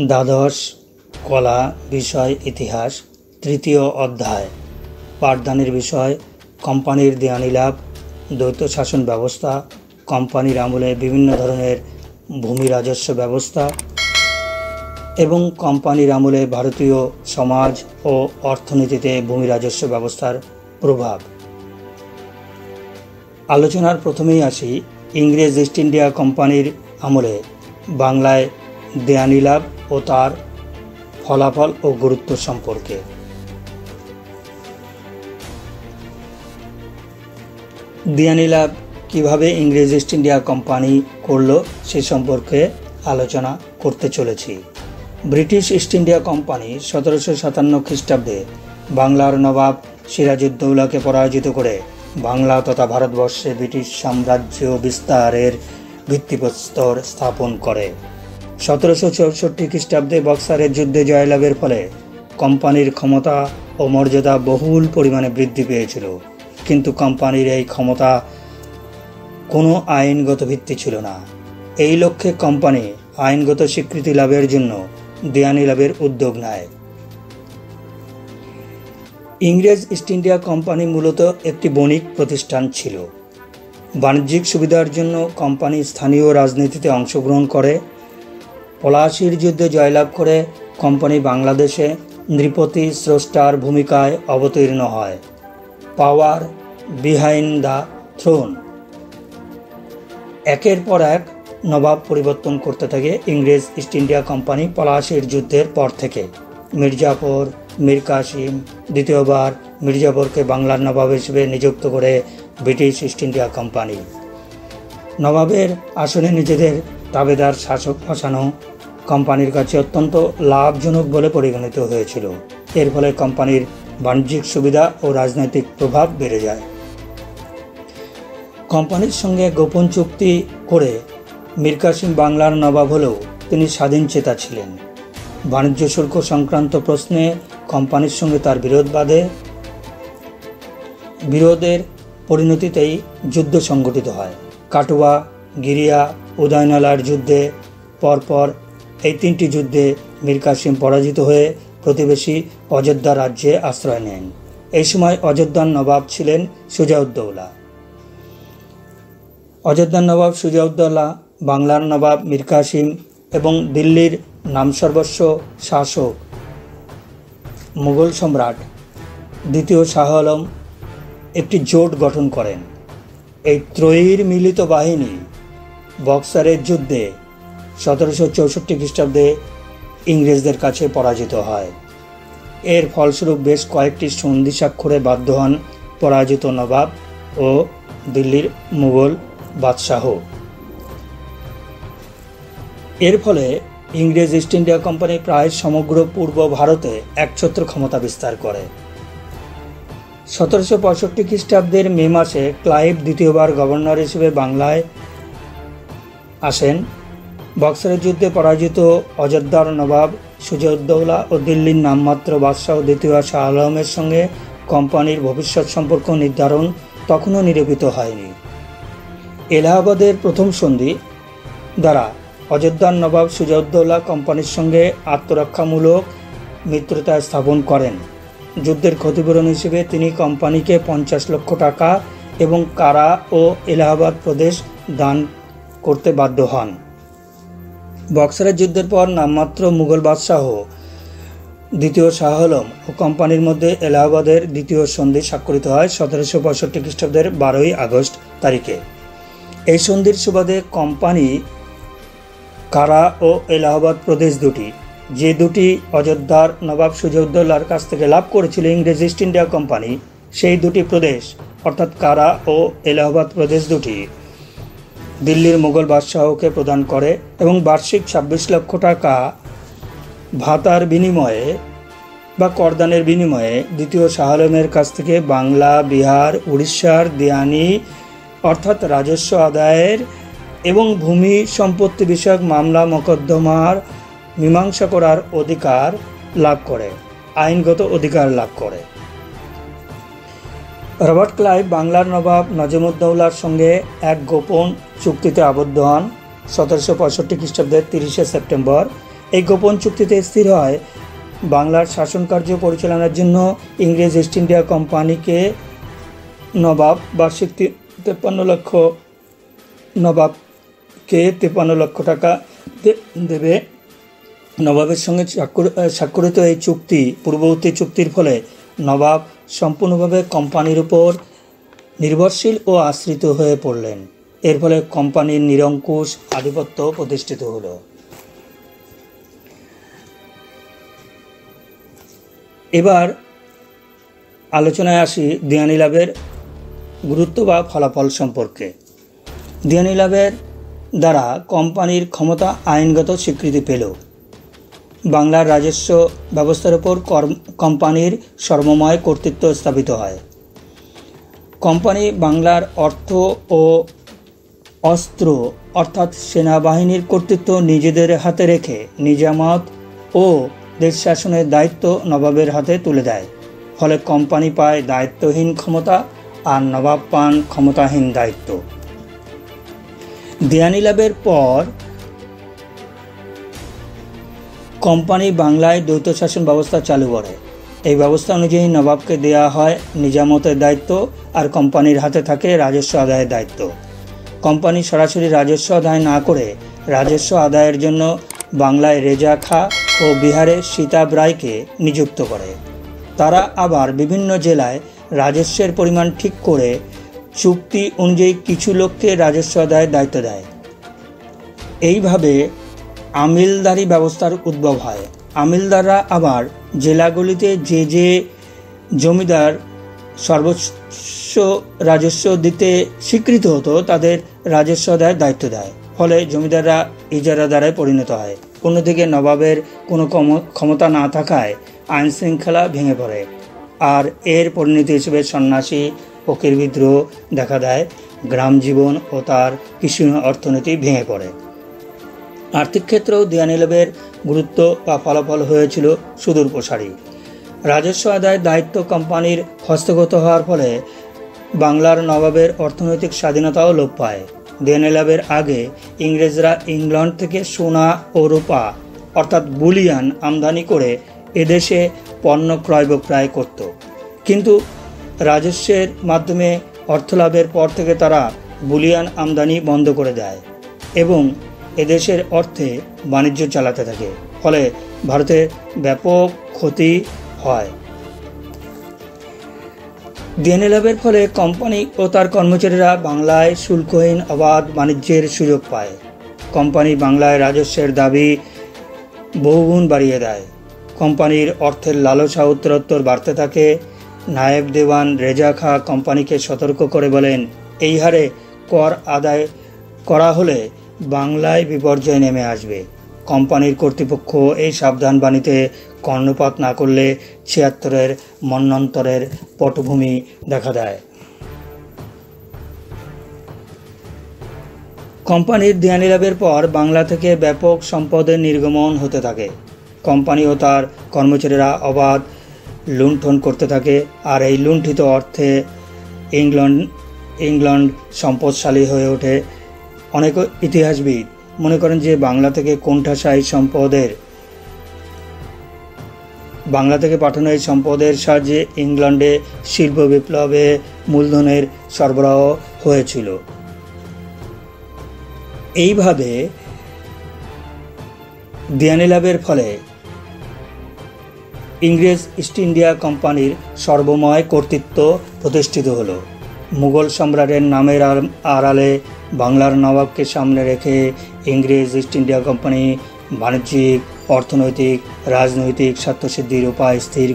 দ্বাদশ কলা বিষয় ইতিহাস তৃতীয় অধ্যায় পাঠদানের বিষয় কোম্পানির দেওয়ানি লাভ, দ্বৈত শাসন ব্যবস্থা, কোম্পানির আমলে বিভিন্ন ধরনের ভূমি রাজস্ব ব্যবস্থা এবং কোম্পানির আমলে ভারতীয় সমাজ ও অর্থনীতিতে ভূমি রাজস্ব ব্যবস্থার প্রভাব। আলোচনার প্রথমেই আসি ইংরেজ ইস্ট ইন্ডিয়া কোম্পানির আমলে বাংলায় দেওয়ানি লাভ ও তার ফলাফল ও গুরুত্ব সম্পর্কে। দেওয়ানি লাভ কীভাবে ইংরেজ ইস্ট ইন্ডিয়া কোম্পানি করল সে সম্পর্কে আলোচনা করতে চলেছি। ব্রিটিশ ইস্ট ইন্ডিয়া কোম্পানি 1757 খ্রিস্টাব্দে বাংলার নবাব সিরাজউদ্দৌলাকে পরাজিত করে বাংলা তথা ভারতবর্ষে ব্রিটিশ সাম্রাজ্য বিস্তারের ভিত্তিপ্রস্তর স্থাপন করে। 1764 খ্রিস্টাব্দে বক্সারের যুদ্ধে জয়লাভের ফলে কোম্পানির ক্ষমতা ও মর্যাদা বহুল পরিমাণে বৃদ্ধি পেয়েছিল, কিন্তু কোম্পানির এই ক্ষমতা কোনো আইনগত ভিত্তি ছিল না। এই লক্ষ্যে কোম্পানি আইনগত স্বীকৃতি লাভের জন্য দেওয়ানি লাভের উদ্যোগ নেয়। ইংরেজ ইস্ট ইন্ডিয়া কোম্পানি মূলত একটি বণিক প্রতিষ্ঠান ছিল। বাণিজ্যিক সুবিধার জন্য কোম্পানি স্থানীয় রাজনীতিতে অংশগ্রহণ করে। পলাশির যুদ্ধে জয়লাভ করে কোম্পানি বাংলাদেশে নৃপতি স্রষ্টার ভূমিকায় অবতীর্ণ হয়। পাওয়ার বিহাইন্ড দ্য থ্রোন। একের পর এক নবাব পরিবর্তন করতে থাকে ইংরেজ ইস্ট ইন্ডিয়া কোম্পানি পলাশির যুদ্ধের পর থেকে। মির্জাফর, মীর কাসিম দ্বিতীয়বার মির্জাফরকে বাংলার নবাব হিসেবে নিযুক্ত করে ব্রিটিশ ইস্ট ইন্ডিয়া কোম্পানি। নবাবের আসনে নিজেদের তাবেদার শাসক বসানো কোম্পানির কাছে অত্যন্ত লাভজনক বলে পরিগণিত হয়েছিল। এর ফলে কোম্পানির বাণিজ্যিক সুবিধা ও রাজনৈতিক প্রভাব বেড়ে যায়। কোম্পানির সঙ্গে গোপন চুক্তি করে মীর কাসিম বাংলার নবাব হলেও তিনি স্বাধীনচেতা ছিলেন। বাণিজ্য শুল্ক সংক্রান্ত প্রশ্নে কোম্পানির সঙ্গে তার বিরোধ বাধে। বিরোধের পরিণতিতেই যুদ্ধ সংঘটিত হয়। কাটুয়া, গিরিয়া, উদয়নালার যুদ্ধে পরপর এই তিনটি যুদ্ধে মীর কাসিম পরাজিত হয়ে প্রতিবেশী অযোধ্যা রাজ্যে আশ্রয় নেন। এই সময় অযোধ্যার নবাব ছিলেন সুজাউদ্দৌলা। অযোধ্যার নবাব সুজাউদ্দৌলা, বাংলার নবাব মীর কাসিম এবং দিল্লির নামসর্বস্ব শাসক মুঘল সম্রাট দ্বিতীয় শাহ আলম একটি জোট গঠন করেন। এই ত্রয়ীর মিলিত বাহিনী বক্সারের যুদ্ধে 1764 খ্রিস্টাব্দে ইংরেজদের কাছে পরাজিত হয়। এর ফলস্বরূপ বেশ কয়েকটি সন্ধি স্বাক্ষরে বাধ্য হন পরাজিত নবাব ও দিল্লির মুঘল বাদশাহ। এর ফলে ইংরেজ ইস্ট ইন্ডিয়া কোম্পানি প্রায় সমগ্র পূর্ব ভারতে একছত্র ক্ষমতা বিস্তার করে। 1765 খ্রিস্টাব্দের মে মাসে ক্লাইভ দ্বিতীয়বার গভর্নর হিসেবে বাংলায় আসেন। বক্সারের যুদ্ধে পরাজিত অযোধ্যার নবাব সুজাউদ্দৌলা ও দিল্লির নামমাত্র বাদশাহ দ্বিতীয় শাহ আলমের সঙ্গে কোম্পানির ভবিষ্যৎ সম্পর্ক নির্ধারণ তখনও নিরূপিত হয়নি। এলাহাবাদের প্রথম সন্ধি দ্বারা অযোধ্যার নবাব সুজাউদ্দৌলা কোম্পানির সঙ্গে আত্মরক্ষামূলক মিত্রতা স্থাপন করেন। যুদ্ধের ক্ষতিপূরণ হিসেবে তিনি কোম্পানিকে 50 লক্ষ টাকা এবং কারা ও এলাহাবাদ প্রদেশ দান করতে বাধ্য হন। বক্সারের যুদ্ধের পর নামমাত্র মুঘল বাদশাহ দ্বিতীয় শাহ আলম ও কোম্পানির মধ্যে এলাহাবাদের দ্বিতীয় সন্ধি স্বাক্ষরিত হয় 1765 খ্রিস্টাব্দের 12ই আগস্ট তারিখে। এই সন্ধির সুবাদে কোম্পানি কারা ও এলাহাবাদ প্রদেশ দুটি, যে দুটি অযোধ্যার নবাব সুজাউদ্দৌলার কাছ থেকে লাভ করেছিল ইংরেজ ইস্ট ইন্ডিয়া কোম্পানি, সেই দুটি প্রদেশ অর্থাৎ কারা ও এলাহাবাদ প্রদেশ দুটি দিল্লির মুঘল বাদশাহকে প্রদান করে এবং বার্ষিক 26 লক্ষ টাকা ভাতার বিনিময়ে বা করদানের বিনিময়ে দ্বিতীয় শাহ আলমের কাছ থেকে বাংলা, বিহার, উড়িষ্যার দেওয়ানি অর্থাৎ রাজস্ব আদায়ের এবং ভূমি সম্পত্তি বিষয়ক মামলা মোকদ্দমার মীমাংসা করার অধিকার লাভ করে, আইনগত অধিকার লাভ করে। রবার্ট ক্লাইভ বাংলার নবাব নজমউদ্দৌলার সঙ্গে এক গোপন চুক্তিতে আবদ্ধ হন 1765 খ্রিস্টাব্দের 30 সেপ্টেম্বর। এই গোপন চুক্তিতে স্থির হয় বাংলার শাসনকার্য পরিচালনার জন্য ইংরেজ ইস্ট ইন্ডিয়া কোম্পানিকে নবাবকে 53 লক্ষ টাকা দেবে। নবাবের সঙ্গে স্বাক্ষরিত এই চুক্তি পূর্ববর্তী চুক্তির ফলে নবাব সম্পূর্ণভাবে কোম্পানির উপর নির্ভরশীল ও আশ্রিত হয়ে পড়লেন। এর ফলে কোম্পানির নিরঙ্কুশ আধিপত্য প্রতিষ্ঠিত হলো। এবার আলোচনায় আসি দেওয়ানি লাভের গুরুত্ব বা ফলাফল সম্পর্কে। দেওয়ানি লাভের দ্বারা কোম্পানির ক্ষমতা আইনগত স্বীকৃতি পেল। বাংলার রাজস্ব ব্যবস্থার উপর কোম্পানির সর্বময় কর্তৃত্ব স্থাপিত হয়। কোম্পানি বাংলার অর্থ ও অস্ত্র অর্থাৎ সেনাবাহিনীর কর্তৃত্ব নিজেদের হাতে রেখে নিজামত ও দেশ শাসনের দায়িত্ব নবাবের হাতে তুলে দেয়। ফলে কোম্পানি পায় দায়িত্বহীন ক্ষমতা আর নবাব পান ক্ষমতাহীন দায়িত্ব। দেওয়ানি লাভের পর কোম্পানি বাংলায় দ্বৈত শাসন ব্যবস্থা চালু করে। এই ব্যবস্থা অনুযায়ী নবাবকে দেয়া হয় নিজামতের দায়িত্ব আর কোম্পানির হাতে থাকে রাজস্ব আদায়ের দায়িত্ব। কোম্পানি সরাসরি রাজস্ব আদায় না করে রাজস্ব আদায়ের জন্য বাংলায় রেজা খাঁ ও বিহারে সীতাব রায়কে নিযুক্ত করে। তারা আবার বিভিন্ন জেলায় রাজস্বের পরিমাণ ঠিক করে চুক্তি অনুযায়ী কিছু লোককে রাজস্ব আদায়ের দায়িত্ব দেয়। এইভাবে আমিলদারি ব্যবস্থার উদ্ভব হয়। আমিলদাররা আবার জেলাগুলিতে যে যে জমিদার সর্বোচ্চ রাজস্ব দিতে স্বীকৃত হতো তাদের রাজস্ব আদায়ের দায়িত্ব দেয়। ফলে জমিদাররা ইজারাদারে পরিণত হয়। অন্যদিকে নবাবের কোনো ক্ষমতা না থাকায় আইন শৃঙ্খলা ভেঙে পড়ে আর এর পরিণতি হিসেবে সন্ন্যাসী ফকির বিদ্রোহ দেখা দেয়। গ্রাম জীবন ও তার কৃষি অর্থনীতি ভেঙে পড়ে। আর্থিক ক্ষেত্রেও দেওয়ানি লাভের গুরুত্ব বা ফলাফল হয়েছিল সুদূর প্রসারী। রাজস্ব আদায়ের দায়িত্ব কোম্পানির হস্তগত হওয়ার ফলে বাংলার নবাবের অর্থনৈতিক স্বাধীনতাও লোপ পায়। দেওয়ানি লাভের আগে ইংরেজরা ইংল্যান্ড থেকে সোনা ও রূপা অর্থাৎ বুলিয়ান আমদানি করে এদেশে পণ্য ক্রয় বিক্রয় করত। কিন্তু রাজস্বের মাধ্যমে অর্থলাভের পর থেকে তারা বুলিয়ান আমদানি বন্ধ করে দেয় এবং এদেশের অর্থে বাণিজ্য চালাতে থাকে। ফলে ভারতের ব্যাপক ক্ষতি হয়। দেওয়ানি লাভের ফলে কোম্পানি ও তার কর্মচারীরা বাংলায় শুল্কহীন অবাধ বাণিজ্যের সুযোগ পায়। কোম্পানি বাংলায় রাজস্বের দাবি বহুগুণ বাড়িয়ে দেয়। কোম্পানির অর্থের লালসা উত্তরোত্তর বাড়তে থাকে। নায়েব দেওয়ান রেজা খাঁ কোম্পানিকে সতর্ক করে বলেন, এই হারে কর আদায় করা হলে বাংলায় বিপর্যয় নেমে আসবে। কোম্পানির কর্তৃপক্ষ এই সাবধান বাণীতে কর্ণপাত না করলে ৭৬-এর মন্বন্তরের পটভূমি দেখা দেয়। কোম্পানির দেওয়ানি লাভের পর বাংলা থেকে ব্যাপক সম্পদের নির্গমন হতে থাকে। কোম্পানি ও তার কর্মচারীরা অবাধ লুণ্ঠন করতে থাকে আর এই লুণ্ঠিত অর্থে ইংল্যান্ড সম্পদশালী হয়ে ওঠে। অনেক ইতিহাসবিদ মনে করেন যে বাংলা থেকে পাঠানো এই সম্পদের সাহায্যে ইংল্যান্ডে শিল্প বিপ্লবে মূলধনের সরবরাহ হয়েছিল। এইভাবে দেওয়ানি লাভের ফলে ইংরেজ ইস্ট ইন্ডিয়া কোম্পানির সর্বময় কর্তৃত্ব প্রতিষ্ঠিত হলো। মুঘল সম্রাটের নামের আড়ালে বাংলার নবাবকে সামনে রেখে ইংরেজ ইস্ট ইন্ডিয়া কোম্পানি বাণিজ্যিক, অর্থনৈতিক, রাজনৈতিক স্বার্থসিদ্ধির উপায় স্থির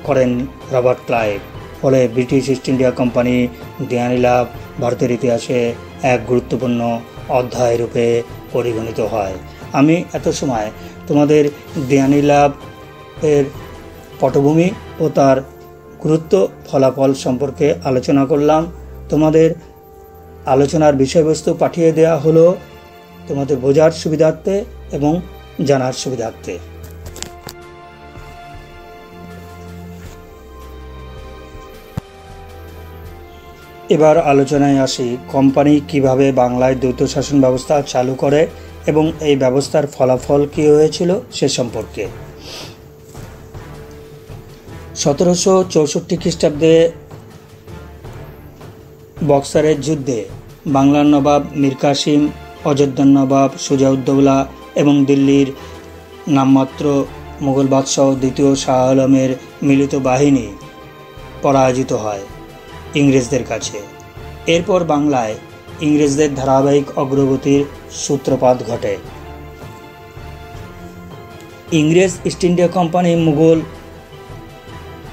করেন রবার্ট ক্লাইভ। ফলে ব্রিটিশ ইস্ট ইন্ডিয়া কোম্পানি দেওয়ানি লাভ ভারতের ইতিহাসে এক গুরুত্বপূর্ণ অধ্যায় রূপে পরিগণিত হয়। আমি এত সময় তোমাদের দেওয়ানি লাভ এর পটভূমি ও তার গুরুত্ব ফলাফল সম্পর্কে আলোচনা করলাম। তোমাদের আলোচনার বিষয়বস্তু পাঠিয়ে দেওয়া হলো তোমাদের বোঝার সুবিধার্থে এবং জানার সুবিধার্থে। এবার আলোচনায় আসি কোম্পানি কিভাবে বাংলায় দ্বৈত শাসন ব্যবস্থা চালু করে এবং এই ব্যবস্থার ফলাফল কী হয়েছিল সে সম্পর্কে। 1764 খ্রিস্টাব্দে বক্সারের যুদ্ধে বাংলার নবাব মীর কাসিম, অযোধ্যার নবাব সুজাউদ্দৌলা এবং দিল্লির নামমাত্র মুঘল বাদশাহ দ্বিতীয় শাহ আলমের মিলিত বাহিনী পরাজিত হয় ইংরেজদের কাছে। এরপর বাংলায় ইংরেজদের ধারাবাহিক অগ্রগতির সূত্রপাত ঘটে। ইংরেজ ইস্ট ইন্ডিয়া কোম্পানি মুঘল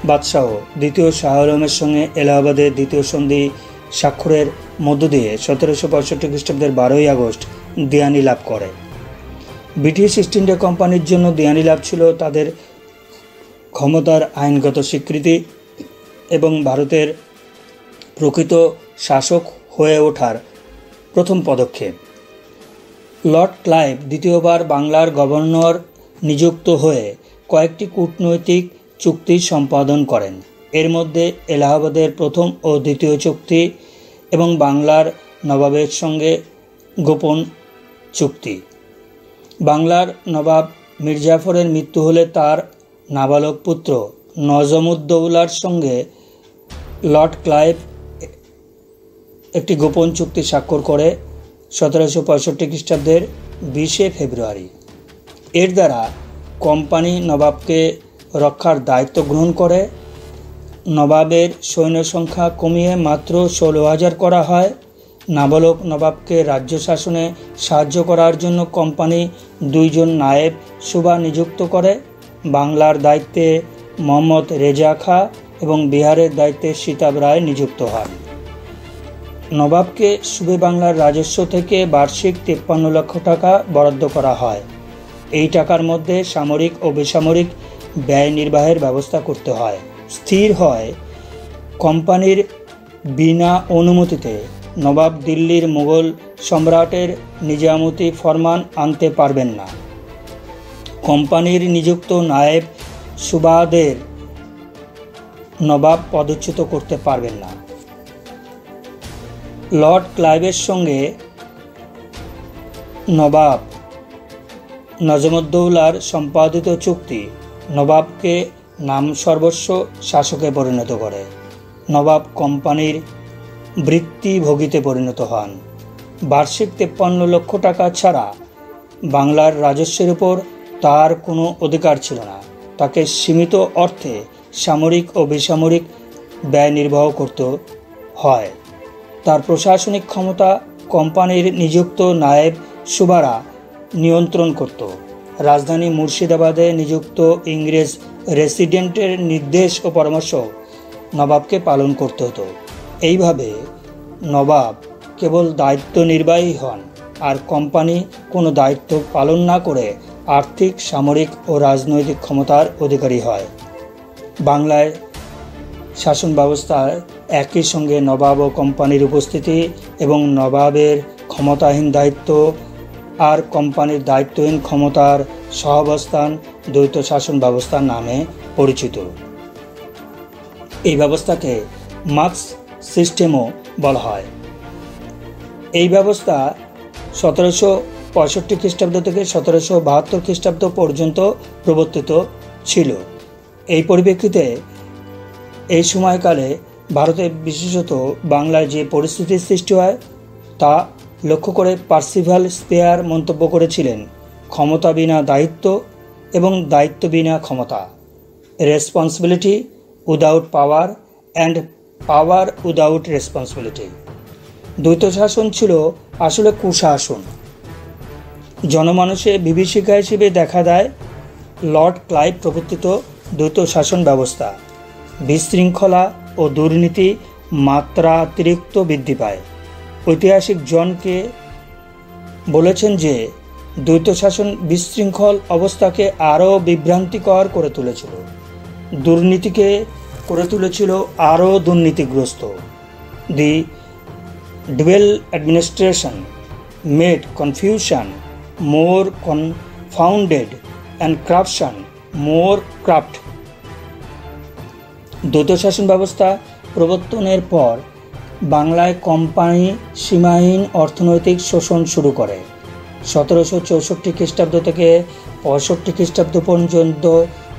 বাদশাহ দ্বিতীয় শাহ আলমের সঙ্গে এলাহাবাদের দ্বিতীয় সন্ধি স্বাক্ষরের মধ্য দিয়ে 1765 খ্রিস্টাব্দের 12ই আগস্ট দেওয়ানি লাভ করে। ব্রিটিশ ইস্ট ইন্ডিয়া কোম্পানির জন্য দেওয়ানি লাভ ছিল তাদের ক্ষমতার আইনগত স্বীকৃতি এবং ভারতের প্রকৃত শাসক হয়ে ওঠার প্রথম পদক্ষেপ। লর্ড ক্লাইভ দ্বিতীয়বার বাংলার গভর্নর নিযুক্ত হয়ে কয়েকটি কূটনৈতিক চুক্তি সম্পাদন করেন। এর মধ্যে এলাহাবাদের প্রথম ও দ্বিতীয় চুক্তি এবং বাংলার নবাবের সঙ্গে গোপন চুক্তি। বাংলার নবাব মির্জাফরের মৃত্যু হলে তার নাবালক পুত্র নজমুদ্দৌলার সঙ্গে লর্ড ক্লাইভ একটি গোপন চুক্তি স্বাক্ষর করে 1765 খ্রিস্টাব্দের 20 ফেব্রুয়ারি। এর দ্বারা কোম্পানি নবাবকে রক্ষার দায়িত্ব গ্রহণ করে। নবাবের সৈন্য সংখ্যা কমিয়ে মাত্র 16,000 করা হয়। নাবালক নবাবকে রাজ্য শাসনে সাহায্য করার জন্য কোম্পানি 2 জন নায়েব সুবা নিযুক্ত করে। বাংলার দায়িত্বে মোহাম্মদ রেজা খাঁ এবং বিহারের দায়িত্বে সীতাব রায় নিযুক্ত হন। নবাবকে সুবে বাংলার রাজস্ব থেকে বার্ষিক 53 লক্ষ টাকা বরাদ্দ করা হয়। এই টাকার মধ্যে সামরিক ও বেসামরিক ব্যয় নির্বাহের ব্যবস্থা করতে হয়। স্থির হয় কোম্পানির বিনা অনুমতিতে নবাব দিল্লির মুঘল সম্রাটের নিজামতি ফরমান আনতে পারবেন না। কোম্পানির নিযুক্ত নায়েব সুবাদের নবাব পদচ্যুত করতে পারবেন না। লর্ড ক্লাইভের সঙ্গে নবাব নজমুদ্দৌলার সম্পাদিত চুক্তি নবাবকে নামসর্বস্ব শাসকে পরিণত করে। নবাব কোম্পানির বৃত্তিভোগীতে পরিণত হন। বার্ষিক 53 লক্ষ টাকা ছাড়া বাংলার রাজস্বের উপর তার কোনো অধিকার ছিল না। তাকে সীমিত অর্থে সামরিক ও বেসামরিক ব্যয় নির্বাহ করতে হয়। তার প্রশাসনিক ক্ষমতা কোম্পানির নিযুক্ত নায়েব সুবারা নিয়ন্ত্রণ করত। রাজধানী মুর্শিদাবাদে নিযুক্ত ইংরেজ রেসিডেন্টের নির্দেশ ও পরামর্শ নবাবকে পালন করতে হতো। এইভাবে নবাব কেবল দায়িত্ব নির্বাহী হন, আর কোম্পানি কোনো দায়িত্ব পালন না করে আর্থিক, সামরিক ও রাজনৈতিক ক্ষমতার অধিকারী হয়। বাংলায় শাসন ব্যবস্থায় একই সঙ্গে নবাব ও কোম্পানির উপস্থিতি এবং নবাবের ক্ষমতাহীন দায়িত্ব আর কোম্পানির দায়িত্বহীন ক্ষমতার সহাবস্থান দ্বৈত শাসন ব্যবস্থা নামে পরিচিত। এই ব্যবস্থাকে মার্কস সিস্টেমও বলা হয়। এই ব্যবস্থা 1765 খ্রিস্টাব্দ থেকে 1772 খ্রিস্টাব্দ পর্যন্ত প্রবর্তিত ছিল। এই পরিপ্রেক্ষিতে এই সময়কালে ভারতে, বিশেষত বাংলায় যে পরিস্থিতির সৃষ্টি হয় তা লক্ষ্য করে পার্সিভাল স্পেয়ার মন্তব্য করেছিলেন, ক্ষমতা বিনা দায়িত্ব এবং দায়িত্ব বিনা ক্ষমতা, responsibility without power and power without responsibility. দ্বৈত শাসন ছিল আসলে কুশাসন। জনমানুষে বিভীষিকা হিসেবে দেখা দেয় লর্ড ক্লাইভ প্রবর্তিত দ্বৈত শাসন ব্যবস্থা। বিশৃঙ্খলা ও দুর্নীতি মাত্রাতিরিক্ত বৃদ্ধি পায়। ঐতিহাসিক জনকে বলেছেন যে দ্বৈত শাসন বিশৃঙ্খল অবস্থাকে আরও বিভ্রান্তিকর করে তুলেছিল, দুর্নীতিকে করে তুলেছিল আরও দুর্নীতিগ্রস্ত। The dual administration made confusion more confounded and corruption more craft. দ্বৈত শাসন ব্যবস্থা প্রবর্তনের পর বাংলায় কোম্পানি সীমাহীন অর্থনৈতিক শোষণ শুরু করে। 1764 খ্রিস্টাব্দ থেকে 65 খ্রিস্টাব্দ পর্যন্ত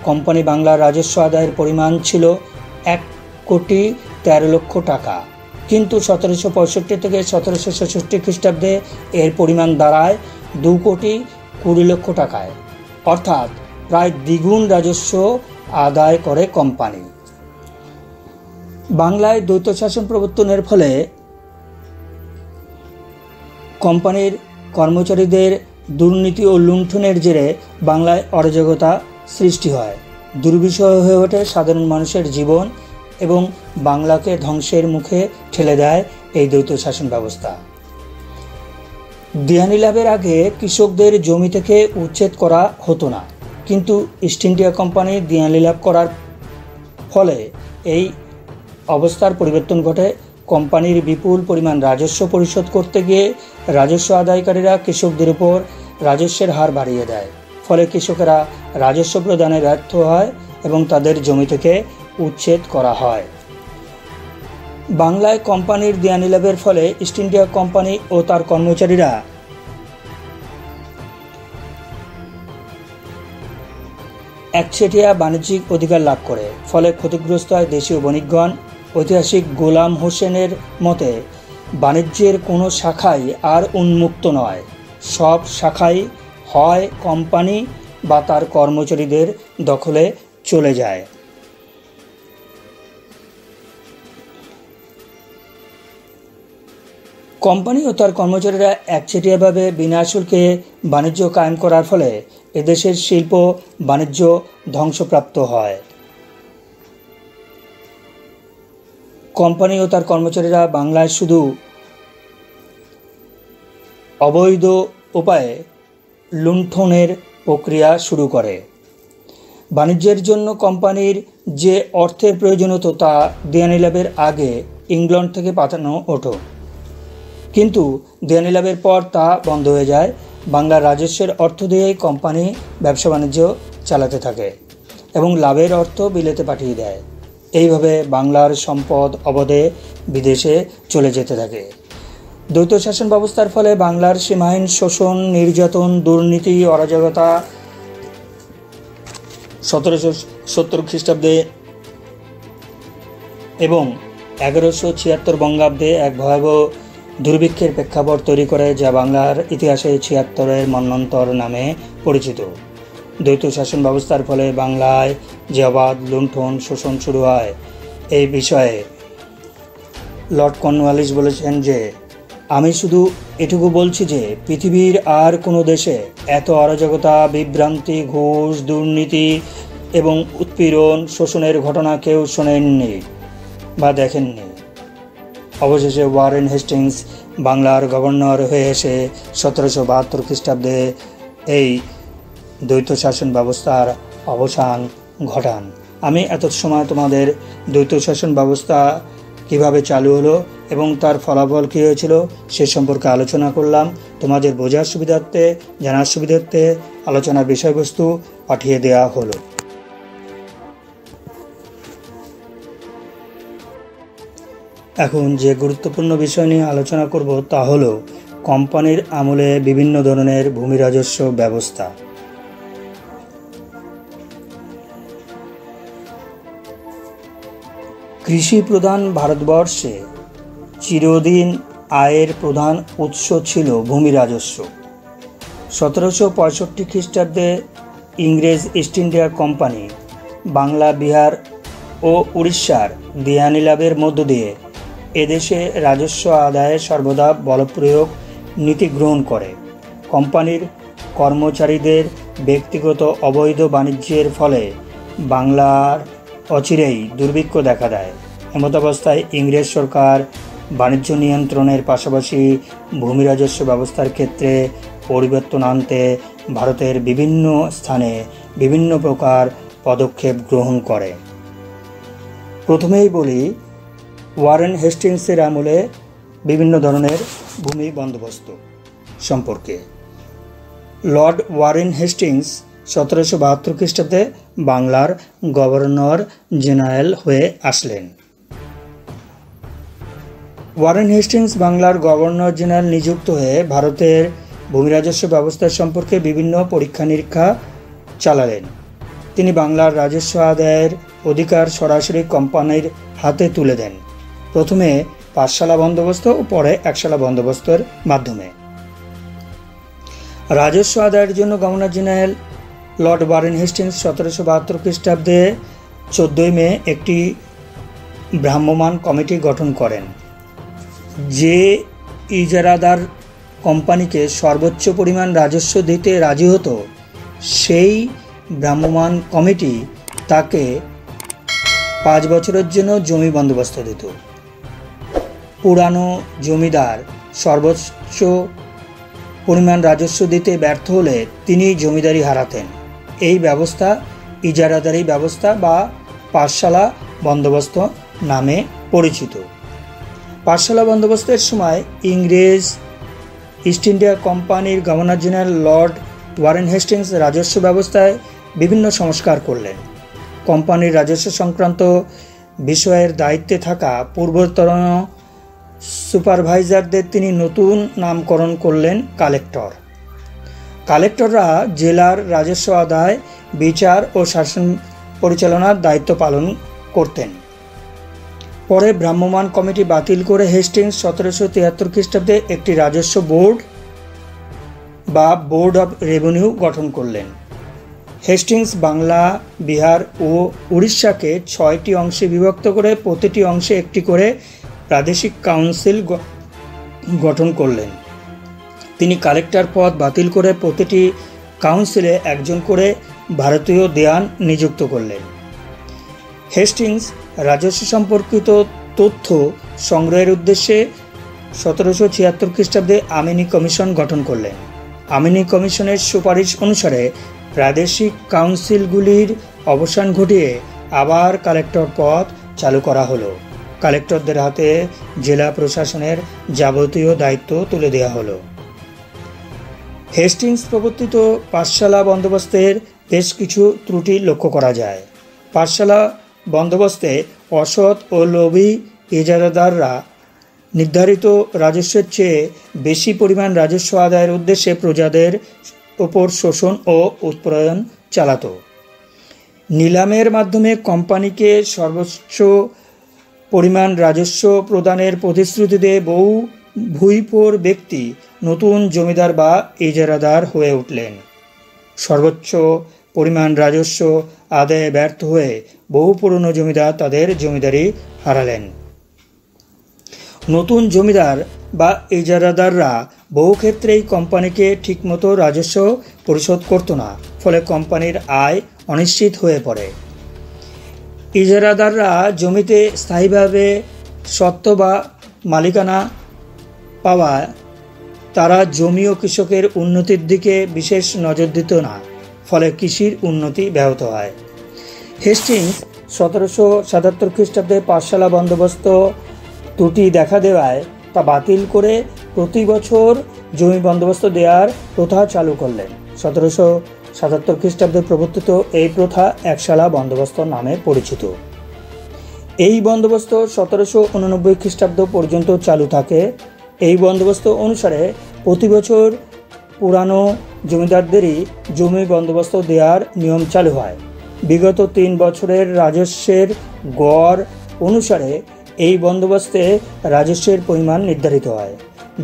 কোম্পানি বাংলার রাজস্ব আদায়ের পরিমাণ ছিল 1,13,00,000 টাকা, কিন্তু 1765 থেকে 1766 খ্রিস্টাব্দে এর পরিমাণ দাঁড়ায় 2,20,00,000 টাকায়, অর্থাৎ প্রায় দ্বিগুণ রাজস্ব আদায় করে কোম্পানি। বাংলায় দ্বৈত শাসন প্রবর্তনের ফলে কোম্পানির কর্মচারীদের দুর্নীতি ও লুণ্ঠনের জেরে বাংলায় অরাজকতা সৃষ্টি হয়। দুর্বিষহ হয়ে ওঠে সাধারণ মানুষের জীবন এবং বাংলাকে ধ্বংসের মুখে ঠেলে দেয় এই দ্বৈত শাসন ব্যবস্থা। দেয়ানি লাভের আগে কৃষকদের জমি থেকে উচ্ছেদ করা হতো না, কিন্তু ইস্ট ইন্ডিয়া কোম্পানি দেয়ানি লাভ করার ফলে এই অবস্থার পরিবর্তন ঘটে। কোম্পানির বিপুল পরিমাণ রাজস্ব পরিশোধ করতে গিয়ে রাজস্ব আদায়কারীরা কৃষকদের উপর রাজস্বের হার বাড়িয়ে দেয়, ফলে কৃষকেরা রাজস্ব প্রদানে ব্যর্থ হয় এবং তাদের জমি থেকে উচ্ছেদ করা হয়। বাংলায় কোম্পানির দেয়ানি লাভের ফলে ইস্ট ইন্ডিয়া কোম্পানি ও তার কর্মচারীরা একচেটিয়া বাণিজ্যিক অধিকার লাভ করে, ফলে ক্ষতিগ্রস্ত হয় দেশীয় বণিকগণ। ঐতিহাসিক গোলাম হোসেনের মতে, বাণিজ্যের কোনো শাখাই আর উন্মুক্ত নয়, সব শাখাই হয় কোম্পানি বা তার কর্মচারীদের দখলে চলে যায়। কোম্পানি ও তার কর্মচারীরা একচেটিয়াভাবে বিনা শুল্কে বাণিজ্য কায়েম করার ফলে এদেশের শিল্প বাণিজ্য ধ্বংসপ্রাপ্ত হয়। কোম্পানি ও তার কর্মচারীরা বাংলায় শুধু অবৈধ উপায়ে লুণ্ঠনের প্রক্রিয়া শুরু করে। বাণিজ্যের জন্য কোম্পানির যে অর্থের প্রয়োজন হতো তা দেয়ানি লাভের আগে ইংল্যান্ড থেকে পাঠানো হতো, কিন্তু দেয়ানি লাভের পর তা বন্ধ হয়ে যায়। বাংলার রাজস্বের অর্থ দিয়েই কোম্পানি ব্যবসা বাণিজ্য চালাতে থাকে এবং লাভের অর্থ বিলেতে পাঠিয়ে দেয়। এইভাবে বাংলার সম্পদ অবধে বিদেশে চলে যেতে থাকে। দ্বৈত শাসন ব্যবস্থার ফলে বাংলার সীমাহীন শোষণ, নির্যাতন, দুর্নীতি, অরাজকতা 1770 খ্রিস্টাব্দে এবং 1176 বঙ্গাব্দে এক ভয়াবহ দুর্ভিক্ষের প্রেক্ষাপট তৈরি করে, যা বাংলার ইতিহাসে 76-এর মন্বন্তর নামে পরিচিত। দ্বৈত শাসন ব্যবস্থার ফলে বাংলায় যে অবাধ লুণ্ঠন শোষণ শুরু হয়, এই বিষয়ে লর্ড কর্নওয়ালিস বলেছেন যে, আমি শুধু এটুকু বলছি যে পৃথিবীর আর কোনো দেশে এত অরাজকতা, বিভ্রান্তি, ঘুষ, দুর্নীতি এবং উৎপীড়ন শোষণের ঘটনা কেউ শোনেননি বা দেখেননি। অবশেষে ওয়ারেন হেস্টিংস বাংলার গভর্নর হয়ে এসে 1772 খ্রিস্টাব্দে এই দ্বৈত শাসন ব্যবস্থার অবসান ঘটান। আমি এত সময় তোমাদের দ্বৈত শাসন ব্যবস্থা কিভাবে চালু হলো এবং তার ফলাফল কী হয়েছিল সে সম্পর্কে আলোচনা করলাম। তোমাদের বোঝার সুবিধার্থে, জানার সুবিধার্থে আলোচনার বিষয়বস্তু পাঠিয়ে দেওয়া হলো। এখন যে গুরুত্বপূর্ণ বিষয় নিয়ে আলোচনা করব তা হলো কোম্পানির আমলে বিভিন্ন ধরনের ভূমি রাজস্ব ব্যবস্থা। কৃষি প্রধান ভারতবর্ষে চিরদিন আয়ের প্রধান উৎস ছিল ভূমি রাজস্ব। 1765 খ্রিস্টাব্দে ইংরেজ East India Company Bangla, Bihar ও উড়িষ্যার দেয়ানি লাভের মধ্য দিয়ে এদেশে রাজস্ব আদায়ে সর্বদা বলপ্রয়োগ নীতি গ্রহণ করে। কোম্পানির কর্মচারীদের ব্যক্তিগত অবৈধ বাণিজ্যের ফলে বাংলার অচিরেই দুর্ভিক্ষ দেখা দেয়। এমতাবস্থায় ইংরেজ সরকার বাণিজ্য নিয়ন্ত্রণের পাশাপাশি ভূমি রাজস্ব ব্যবস্থার ক্ষেত্রে পরিবর্তন আনতে ভারতের বিভিন্ন স্থানে বিভিন্ন প্রকার পদক্ষেপ গ্রহণ করে। প্রথমেই বলি ওয়ারেন হেস্টিংসের আমলে বিভিন্ন ধরনের ভূমি বন্দোবস্ত সম্পর্কে। লর্ড ওয়ারেন হেস্টিংস 1772 খ্রিস্টাব্দে বাংলার গভর্নর জেনারেল হয়ে আসলেন। ওয়ারেন হেস্টিংস বাংলার গভর্নর জেনারেল নিযুক্ত হয়ে ভারতের ভূমি রাজস্ব ব্যবস্থা সম্পর্কে বিভিন্ন পরীক্ষা নিরীক্ষা চালালেন। তিনি বাংলার রাজস্ব আদায়ের অধিকার সরাসরি কোম্পানির হাতে তুলে দেন, প্রথমে পাঠশালা বন্দোবস্ত ও পরে একশালা বন্দোবস্তের মাধ্যমে। রাজস্ব আদায়ের জন্য governor general Lord Warren Hastings 1772 খ্রিস্টাব্দে 14 মে একটি ভ্রাম্যমাণ কমিটি গঠন করেন। যে ইজারাদার কোম্পানিকে সর্বোচ্চ পরিমাণ রাজস্ব দিতে রাজি হতো, সেই ভ্রাম্যমাণ কমিটি তাকে 5 বছরের জন্য জমি বন্দোবস্ত দিত। পুরানো জমিদার সর্বোচ্চ পরিমাণ রাজস্ব দিতে ব্যর্থ হলে তিনি জমিদারি হারাতেন। এই ব্যবস্থা ইজারাদারি ব্যবস্থা বা পাঠশালা বন্দোবস্ত নামে পরিচিত। পাঠশালা বন্দোবস্তের সময় ইংরেজ ইস্ট ইন্ডিয়া কোম্পানির governor general Lord Warren Hastings রাজস্ব ব্যবস্থায় বিভিন্ন সংস্কার করলেন। কোম্পানির রাজস্ব সংক্রান্ত বিষয়ের দায়িত্বে থাকা পূর্বতন সুপারভাইজারদের তিনি নতুন নামকরণ করলেন কালেক্টর। কালেক্টররা জেলার রাজস্ব আদায়, বিচার ও শাসন পরিচালনার দায়িত্ব পালন করতেন। পরে ভ্রাম্যমাণ কমিটি বাতিল করে হেস্টিংস 1773 খ্রিস্টাব্দে একটি রাজস্ব বোর্ড বা বোর্ড অব রেভিনিউ গঠন করলেন। হেস্টিংস বাংলা, বিহার ও উড়িষ্যাকে 6টি অংশে বিভক্ত করে প্রতিটি অংশে একটি করে প্রাদেশিক কাউন্সিল গঠন করলেন। তিনি কালেক্টর পদ বাতিল করে প্রতিটি কাউন্সিলে একজন করে ভারতীয় দেওয়ান নিযুক্ত করলেন। হেস্টিংস রাজস্ব সম্পর্কিত তথ্য সংগ্রহের উদ্দেশ্যে 1776 খ্রিস্টাব্দে আমিনি কমিশন গঠন করলেন। আমিনি কমিশনের সুপারিশ অনুসারে প্রাদেশিক কাউন্সিলগুলির অবসান ঘটিয়ে আবার কালেক্টর পদ চালু করা হলো। কালেক্টরদের হাতে জেলা প্রশাসনের যাবতীয় দায়িত্ব তুলে দেওয়া হলো। হেস্টিংস প্রবর্তিত পাঠশালা বন্দোবস্তের বেশ কিছু ত্রুটি লক্ষ্য করা যায়। পাঠশালা বন্দোবস্তে অসৎ ও লোভী ইজারাদাররা নির্ধারিত রাজস্বের চেয়ে বেশি পরিমাণ রাজস্ব আদায়ের উদ্দেশ্যে প্রজাদের ওপর শোষণ ও উৎপীড়ন চালাতো। নিলামের মাধ্যমে কোম্পানিকে সর্বোচ্চ পরিমাণ রাজস্ব প্রদানের প্রতিশ্রুতিতে বহু ভূঁইপোর ব্যক্তি নতুন জমিদার বা ইজারাদার হয়ে উঠলেন। সর্বোচ্চ পরিমাণ রাজস্ব আদায়ে ব্যর্থ হয়ে বহু পুরনো জমিদার তাদের জমিদারি হারালেন। নতুন জমিদার বা ইজারাদাররা বহু ক্ষেত্রেই কোম্পানিকে ঠিকমতো রাজস্ব পরিশোধ করত না, ফলে কোম্পানির আয় অনিশ্চিত হয়ে পড়ে। ইজারাদাররা জমিতে স্থায়ীভাবে স্বত্ব বা মালিকানা পাওয়ায় তারা জমি ও কৃষকের উন্নতির দিকে বিশেষ নজর দিত না, ফলে কৃষির উন্নতি ব্যাহত হয়। হেস্টিংস 1777 খ্রিস্টাব্দে পাঠশালা বন্দোবস্ত ত্রুটি দেখা দেওয়ায় তা বাতিল করে প্রতি বছর জমি বন্দোবস্ত দেওয়ার প্রথা চালু করলেন। 1777 খ্রিস্টাব্দে প্রবর্তিত এই প্রথা একশালা বন্দোবস্ত নামে পরিচিত। এই বন্দোবস্ত 1789 খ্রিস্টাব্দ পর্যন্ত চালু থাকে। এই বন্দোবস্ত অনুসারে প্রতি বছর পুরানো জমিদারদেরই জমি বন্দোবস্ত দেওয়ার নিয়ম চালু হয়। বিগত 3 বছরের রাজস্বের গড় অনুসারে এই বন্দোবস্তে রাজস্বের পরিমাণ নির্ধারিত হয়।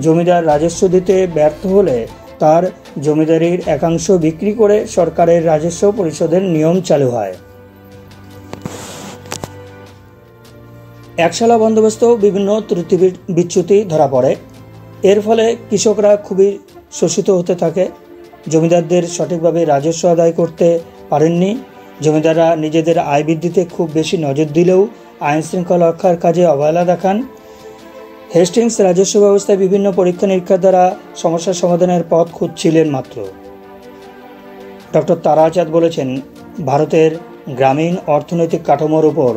জমিদার রাজস্ব দিতে ব্যর্থ হলে তার জমিদারির একাংশ বিক্রি করে সরকারের রাজস্ব পরিশোধের নিয়ম চালু হয়। একশালা বন্দোবস্ত বিভিন্ন ত্রুটি বিচ্যুতি ধরা পড়ে। এর ফলে কৃষকরা খুবই শোষিত হতে থাকে। জমিদারদের সঠিকভাবে রাজস্ব আদায় করতে পারেননি। জমিদাররা নিজেদের আয় বৃদ্ধিতে খুব বেশি নজর দিলেও আইন শৃঙ্খলা রক্ষার কাজে অবহেলা দেখান। হেস্টিংস রাজস্ব ব্যবস্থায় বিভিন্ন পরীক্ষা নিরীক্ষার দ্বারা সমস্যা সমাধানের পথ খুঁজছিলেন মাত্র। ডক্টর তারাচাঁদ বলেছেন, ভারতের গ্রামীণ অর্থনৈতিক কাঠামোর উপর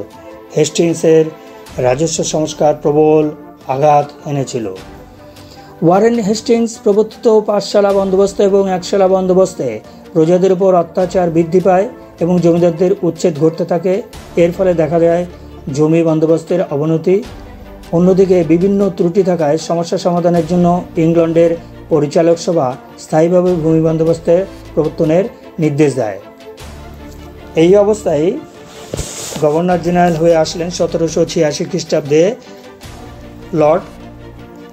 হেস্টিংসের রাজস্ব সংস্কার প্রবল আঘাত এনেছিল। ওয়ারেন হেস্টিংস প্রবর্তিত পাঠশালা বন্দোবস্ত এবং একশালা বন্দোবস্তে প্রজাদের উপর অত্যাচার বৃদ্ধি পায় এবং জমিদারদের উচ্ছেদ ঘটতে থাকে। এর ফলে দেখা যায় জমি বন্দোবস্তের অবনতি। অন্যদিকে বিভিন্ন ত্রুটি থাকায় সমস্যা সমাধানের জন্য ইংল্যান্ডের পরিচালক সভা স্থায়ীভাবে ভূমি বন্দোবস্তের প্রবর্তনের নির্দেশ দেয়। এই অবস্থায় গভর্নর জেনারেল হয়ে আসলেন 1786 খ্রিস্টাব্দে লর্ড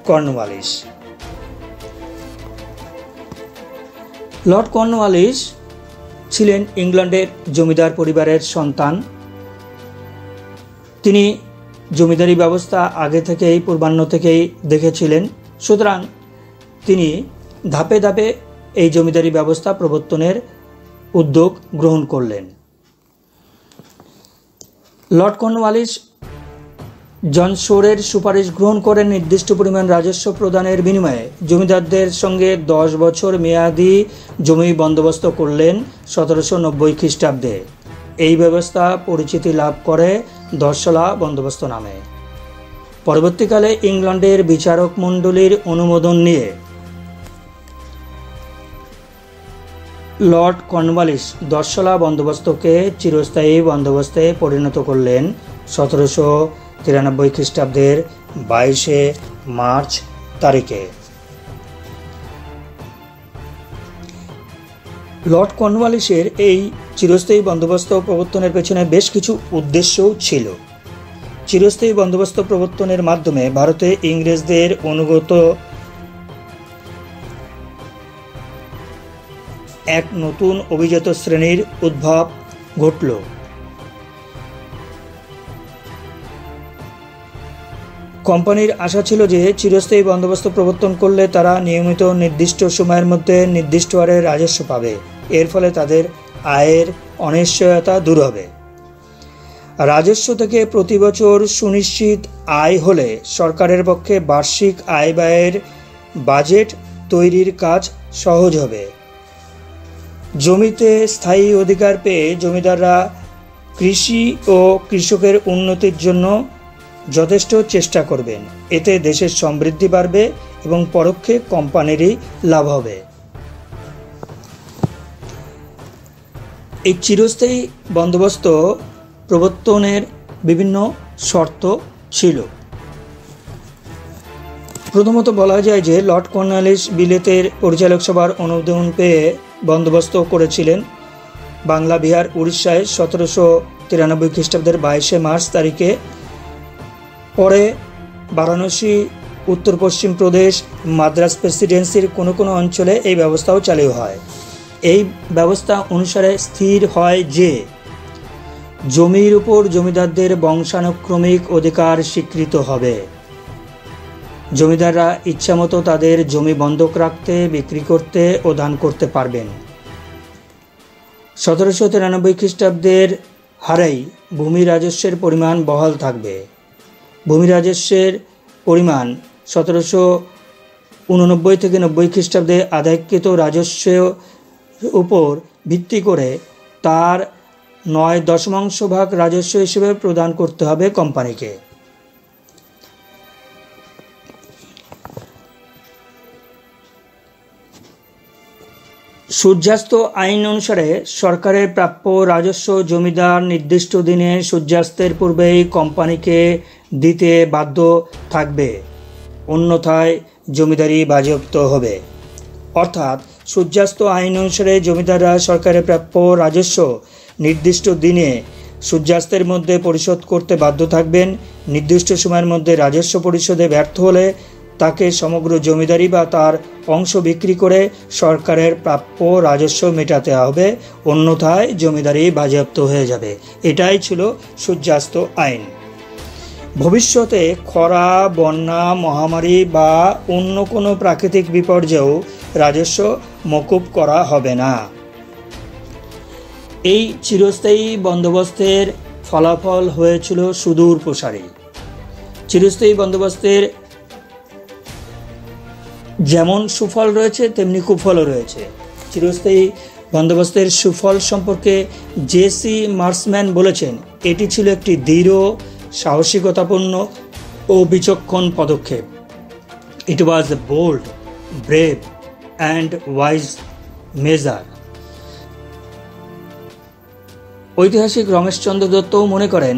কর্নওয়ালিস। লর্ড কর্নওয়ালিস ছিলেন ইংল্যান্ডের জমিদার পরিবারের সন্তান। তিনি জমিদারি ব্যবস্থা আগে থেকেই পূর্বাহ্ন থেকেই দেখেছিলেন, সুতরাং তিনি ধাপে ধাপে এই জমিদারি ব্যবস্থা প্রবর্তনের উদ্যোগ গ্রহণ করলেন। লর্ড কর্নওয়ালিস জন শোরের সুপারিশ গ্রহণ করেন নির্দিষ্ট পরিমাণ রাজস্ব প্রদানের বিনিময়ে জমিদারদের সঙ্গে 10 বছর মেয়াদি জমি বন্দোবস্ত করলেন 1790 খ্রিস্টাব্দে। এই ব্যবস্থা পরিচিতি লাভ করে দশলা বন্দোবস্ত নামে। পরবর্তীকালে ইংল্যান্ডের বিচারক মণ্ডলীর অনুমোদন নিয়ে লর্ড কর্নওয়ালিস দশলা বন্দোবস্তকে চিরস্থায়ী বন্দোবস্তে পরিণত করলেন 1793 খ্রিস্টাব্দের 22 মার্চ তারিখে। লর্ড কর্নওয়ালিসের এই চিরস্থায়ী বন্দোবস্ত প্রবর্তনের পেছনে বেশ কিছু উদ্দেশ্যও ছিল। চিরস্থায়ী বন্দোবস্ত প্রবর্তনের মাধ্যমে ভারতে ইংরেজদের অনুগত এক নতুন অভিজাত শ্রেণীর উদ্ভব ঘটল। কোম্পানির আশা ছিল যে চিরস্থায়ী বন্দোবস্ত প্রবর্তন করলে তারা নিয়মিত নির্দিষ্ট সময়ের মধ্যে নির্দিষ্ট হারে রাজস্ব পাবে। এর ফলে তাদের আয়ের অনিশ্চয়তা দূর হবে। রাজস্ব থেকে প্রতি বছর সুনিশ্চিত আয় হলে সরকারের পক্ষে বার্ষিক আয় ব্যয়ের বাজেট তৈরির কাজ সহজ হবে। জমিতে স্থায়ী অধিকার পেয়ে জমিদাররা কৃষি ও কৃষকের উন্নতির জন্য যথেষ্ট চেষ্টা করবেন। এতে দেশের সমৃদ্ধি বাড়বে এবং পরোক্ষে কোম্পানিরই লাভ হবে। এই চিরস্থায়ী বন্দোবস্ত প্রবর্তনের বিভিন্ন শর্ত ছিল। প্রথমত বলা যায় যে লর্ড কর্নওয়ালিস বিলেতের পরিচালক সভার অনুমোদন পেয়ে বন্দোবস্ত করেছিলেন। বাংলা, বিহার, উড়িষ্যায় 1793 খ্রিস্টাব্দের 22 মার্চ তারিখে। পরে বারাণসী, উত্তর পশ্চিম প্রদেশ, মাদ্রাজ প্রেসিডেন্সির কোনো কোনো অঞ্চলে এই ব্যবস্থাও চালু হয়। এই ব্যবস্থা অনুসারে স্থির হয় যে জমির উপর জমিদারদের বংশানুক্রমিক অধিকার স্বীকৃত হবে। জমিদাররা ইচ্ছামতো তাদের জমি বন্ধক রাখতে, বিক্রি করতে ও দান করতে পারবেন। 1793 খ্রিস্টাব্দের হারেই ভূমি রাজস্বের পরিমাণ বহাল থাকবে। ভূমি রাজস্বের পরিমাণ 1789 থেকে 90 খ্রিস্টাব্দে আদায়কৃত রাজস্বের উপর ভিত্তি করে তার 9/10 রাজস্ব হিসেবে প্রদান করতে হবে কোম্পানিকে। সূর্যাস্ত আইন অনুসারে সরকারের প্রাপ্য রাজস্ব জমিদার নির্দিষ্ট দিনে সূর্যাস্তের পূর্বেই কোম্পানিকে দিতে বাধ্য থাকবে, অন্যথায় জমিদারি বাজেয়াপ্ত হবে। অর্থাৎ সূর্যাস্ত আইন অনুসারে জমিদাররা সরকারের প্রাপ্য রাজস্ব নির্দিষ্ট দিনে সূর্যাস্তের মধ্যে পরিশোধ করতে বাধ্য থাকবেন। নির্দিষ্ট সময়ের মধ্যে রাজস্ব পরিশোধে ব্যর্থ হলে তাকে সমগ্র জমিদারি বা তার অংশ বিক্রি করে সরকারের প্রাপ্য রাজস্ব মেটাতে হবে, অন্যথায় জমিদারি বাজেয়াপ্ত হয়ে যাবে। এটাই ছিল সূর্যাস্ত আইন। ভবিষ্যতে খরা, বন্যা, মহামারী বা অন্য কোনো প্রাকৃতিক বিপর্যয়েও রাজস্ব মকুব করা হবে না। এই চিরস্থায়ী বন্দোবস্তের ফলাফল হয়েছিল সুদূর প্রসারী। চিরস্থায়ী বন্দোবস্তের যেমন সুফল রয়েছে তেমনি কুফলও রয়েছে। চিরস্থায়ী বন্দোবস্তের সুফল সম্পর্কে জে.সি. মার্সম্যান বলেছেন, এটি ছিল একটি দৃঢ়, সাহসিকতাপূর্ণ ও বিচক্ষণ পদক্ষেপ। It was a bold, brave and wise measure. ঐতিহাসিক রমেশচন্দ্র দত্তও মনে করেন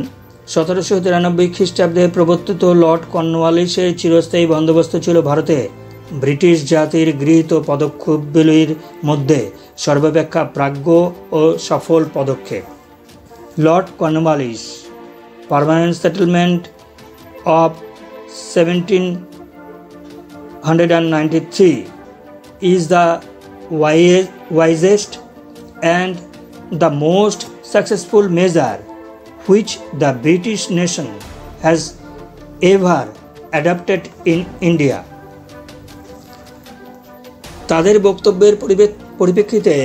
1793 খ্রিস্টাব্দে প্রবর্তিত লর্ড কর্নওয়ালিসের চিরস্থায়ী বন্দোবস্ত ছিল ভারতে ব্রিটিশ জাতির গৃহীত পদক্ষেপগুলির মধ্যে সর্বাপেক্ষা প্রাজ্ঞ ও সফল পদক্ষেপ। Lord Cornwallis permanent settlement of 1793 is the wisest and the most successful measure which the British nation has ever adopted in India. তাদের বক্তব্যের পরিপ্রেক্ষিতে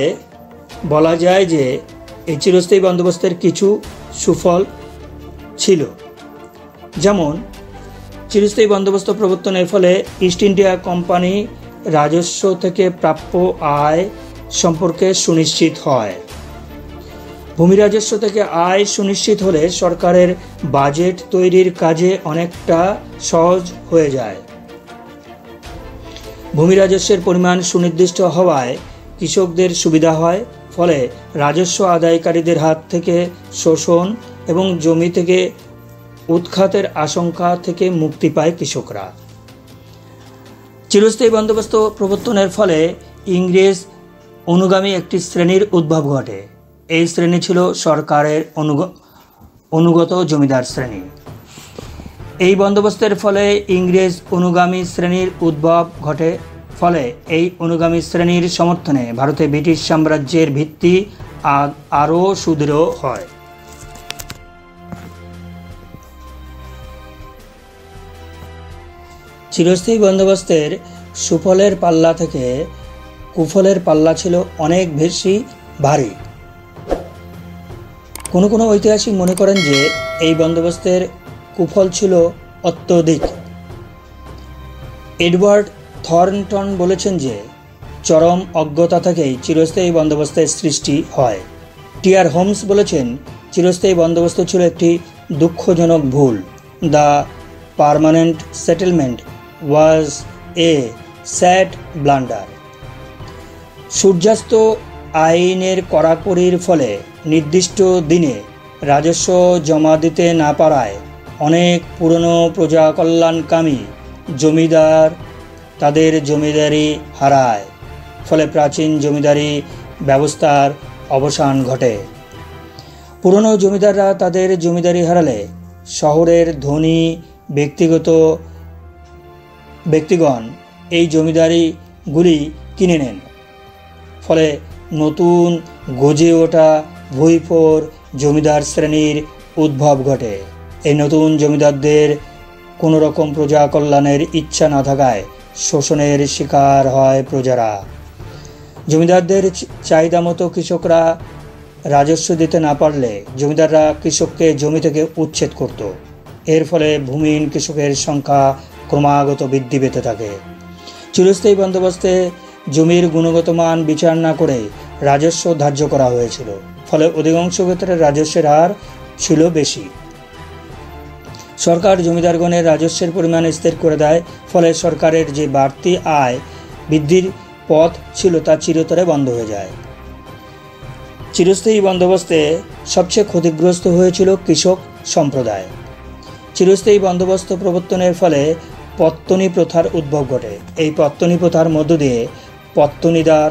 বলা যায় যে এই চিরস্থায়ী বন্দোবস্তের কিছু সুফল ছিল, যেমন চিরস্থায়ী বন্দোবস্ত প্রবর্তনের ফলে ইস্ট ইন্ডিয়া কোম্পানি রাজস্ব থেকে প্রাপ্য আয় সম্পর্কে সুনিশ্চিত হয়। ভূমি রাজস্ব থেকে আয় সুনিশ্চিত হলে সরকারের বাজেট তৈরির কাজে অনেকটা সহজ হয়ে যায়। ভূমি রাজস্বের পরিমাণ সুনির্দিষ্ট হওয়ায় কৃষকদের সুবিধা হয়, ফলে রাজস্ব আদায়কারীদের হাত থেকে শোষণ এবং জমি থেকে উৎখাতের আশঙ্কা থেকে মুক্তি পায় কৃষকরা। চিরস্থায়ী বন্দোবস্ত প্রবর্তনের ফলে ইংরেজ অনুগামী একটি শ্রেণীর উদ্ভব ঘটে। এই শ্রেণী ছিল সরকারের অনুগত জমিদার শ্রেণী। এই বন্দোবস্তের ফলে ইংরেজ অনুগামী শ্রেণীর উদ্ভব ঘটে, ফলে এই অনুগামী শ্রেণীর সমর্থনে ভারতে ব্রিটিশ সাম্রাজ্যের ভিত্তি আরও সুদৃঢ় হয়। চিরস্থায়ী বন্দোবস্তের সুফলের পাল্লা থেকে কুফলের পাল্লা ছিল অনেক বেশি ভারী। কোনো ঐতিহাসিক মনে করেন যে এই বন্দোবস্তের কুফল ছিল অত্যধিক। এডওয়ার্ড থর্নটন বলেছেন যে চরম অজ্ঞতা থেকেই চিরস্থায়ী বন্দোবস্তের সৃষ্টি হয়। টি.আর. হোমস বলেছেন চিরস্থায়ী বন্দোবস্ত ছিল একটি দুঃখজনক ভুল। The permanent settlement was a sad blunder. সূর্যাস্ত আইনের কড়াকড়ির ফলে নির্দিষ্ট দিনে রাজস্ব জমা দিতে না পারায় অনেক পুরনো প্রজা কল্যাণকামী জমিদার তাদের জমিদারি হারায়, ফলে প্রাচীন জমিদারি ব্যবস্থার অবসান ঘটে। পুরনো জমিদাররা তাদের জমিদারি হারালে শহরের ধনী ব্যক্তিগণ এই জমিদারিগুলি কিনে নেন, ফলে নতুন গজে ওঠা ভূঁইফোর জমিদার শ্রেণীর উদ্ভব ঘটে। এই নতুন জমিদারদের কোনো রকম প্রজা কল্যাণের ইচ্ছা না থাকায় শোষণের শিকার হয় প্রজারা। জমিদারদের চাহিদা মতো কৃষকরা রাজস্ব দিতে না পারলে জমিদাররা কৃষককে জমি থেকে উচ্ছেদ করত। এর ফলে ভূমিহীন কৃষকের সংখ্যা ক্রমাগত বৃদ্ধি পেতে থাকে। চিরস্থায়ী বন্দোবস্তে জমির গুণগত মান বিচার না করে রাজস্ব ধার্য করা হয়েছিল, ফলে অধিকাংশ ক্ষেত্রে রাজস্বের হার ছিল বেশি। সরকার জমিদারগণের রাজস্বের পরিমাণ স্থির করে দেয়, ফলে সরকারের যে বাড়তি আয় বৃদ্ধির পথ ছিল তা চিরতরে বন্ধ হয়ে যায়। চিরস্থায়ী বন্দোবস্তে সবচেয়ে ক্ষতিগ্রস্ত হয়েছিল কৃষক সম্প্রদায়। চিরস্থায়ী বন্দোবস্ত প্রবর্তনের ফলে পত্তনি প্রথার উদ্ভব ঘটে। এই পত্তনি প্রথার মধ্য দিয়ে পত্তনিদার,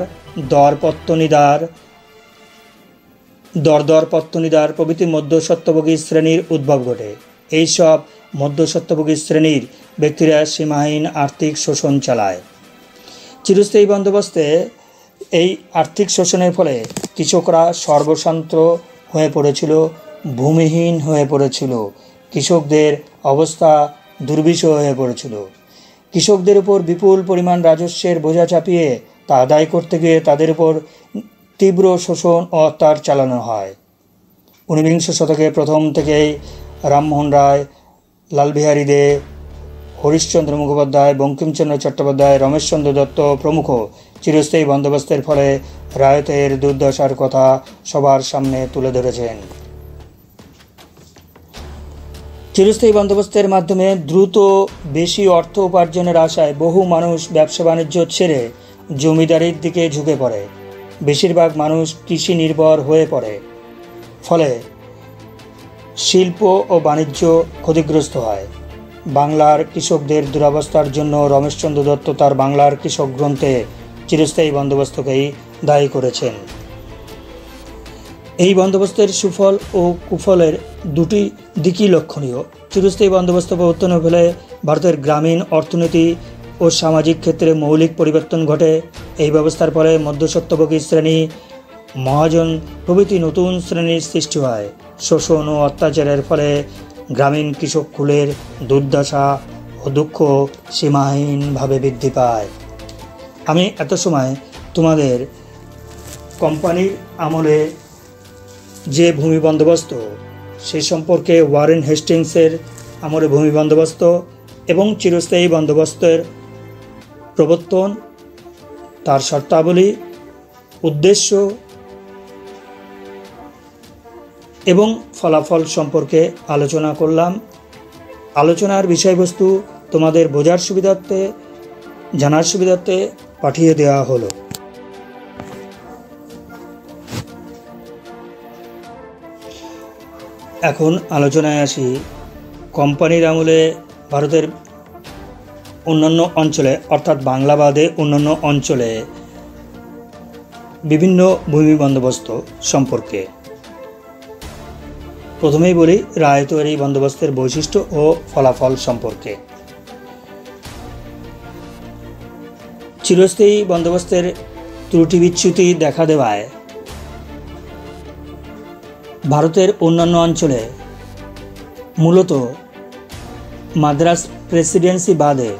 দরদর পত্তনিদার প্রভৃতি মধ্যস্বত্বভোগী শ্রেণীর উদ্ভব ঘটে। এইসব মধ্যস্বত্বভোগী শ্রেণীর ব্যক্তিরা সীমাহীন আর্থিক শোষণ চালায়। চিরস্থায়ী বন্দোবস্তে এই আর্থিক শোষণের ফলে কৃষকরা সর্বশান্ত হয়ে পড়েছিল, ভূমিহীন হয়ে পড়েছিল। কৃষকদের অবস্থা দুর্বিষহ হয়ে পড়েছিল। কৃষকদের উপর বিপুল পরিমাণ রাজস্বের বোঝা চাপিয়ে তা আদায় করতে গিয়ে তাদের উপর তীব্র শোষণ ও অত্যাচার চালানো হয়। 19বিংশ শতকে প্রথম থেকেই রামমোহন রায়, লালবিহারী দে, হরিশচন্দ্র মুখোপাধ্যায়, বঙ্কিমচন্দ্র চট্টোপাধ্যায়, রমেশচন্দ্র দত্ত প্রমুখ চিরস্থায়ী বন্দোবস্তের ফলে রায়তের দুর্দশার কথা সবার সামনে তুলে ধরেছেন। চিরস্থায়ী বন্দোবস্তের মাধ্যমে দ্রুত বেশি অর্থ উপার্জনের আশায় বহু মানুষ ব্যবসা বাণিজ্য ছেড়ে জমিদারির দিকে ঝুঁকে পড়ে। বেশিরভাগ মানুষ কৃষি নির্ভর হয়ে পড়ে, ফলে শিল্প ও বাণিজ্য ক্ষতিগ্রস্ত হয়। বাংলার কৃষকদের দুরবস্থার জন্য রমেশচন্দ্র দত্ত তার বাংলার কৃষক গ্রন্থে চিরস্থায়ী বন্দোবস্তকেই দায়ী করেছেন। এই বন্দোবস্তের সুফল ও কুফলের দুটি দিকই লক্ষণীয়। চিরস্থায়ী বন্দোবস্ত প্রবর্তনের ফলে ভারতের গ্রামীণ অর্থনীতি ও সামাজিক ক্ষেত্রে মৌলিক পরিবর্তন ঘটে। এই ব্যবস্থার ফলে মধ্যস্বত্বভোগী শ্রেণী, মহাজন প্রভৃতি নতুন শ্রেণীর সৃষ্টি হয়। শোষণ ও অত্যাচারের ফলে গ্রামীণ কৃষককুলের দুর্দশা ও দুঃখ সীমাহীনভাবে বৃদ্ধি পায়। আমি এত সময় তোমাদের কোম্পানির আমলে যে ভূমি বন্দোবস্ত সে সম্পর্কে ওয়ারেন হেস্টিংসের আমলে ভূমি বন্দোবস্ত এবং চিরস্থায়ী বন্দোবস্তের প্রবর্তন, তার শর্তাবলী, উদ্দেশ্য এবং ফলাফল সম্পর্কে আলোচনা করলাম। আলোচনার বিষয়বস্তু তোমাদের বোঝার সুবিধার্থে, জানার সুবিধার্থে পাঠিয়ে দেওয়া হলো। এখন আলোচনায় আসি। কোম্পানির আমলে ভারতের অন্যান্য অঞ্চলে অর্থাৎ বাংলা বাদে অন্যান্য অঞ্চলে বিভিন্ন ভূমি বন্দোবস্ত সম্পর্কে। প্রথমেই বলি রায়তওয়ারি বন্দোবস্তের বৈশিষ্ট্য ও ফলাফল সম্পর্কে। চিরস্থায়ী বন্দোবস্তের ত্রুটি বিচ্যুতি দেখা দেওয়ায় ভারতের অন্যান্য অঞ্চলে, মূলত মাদ্রাজ প্রেসিডেন্সি বাদে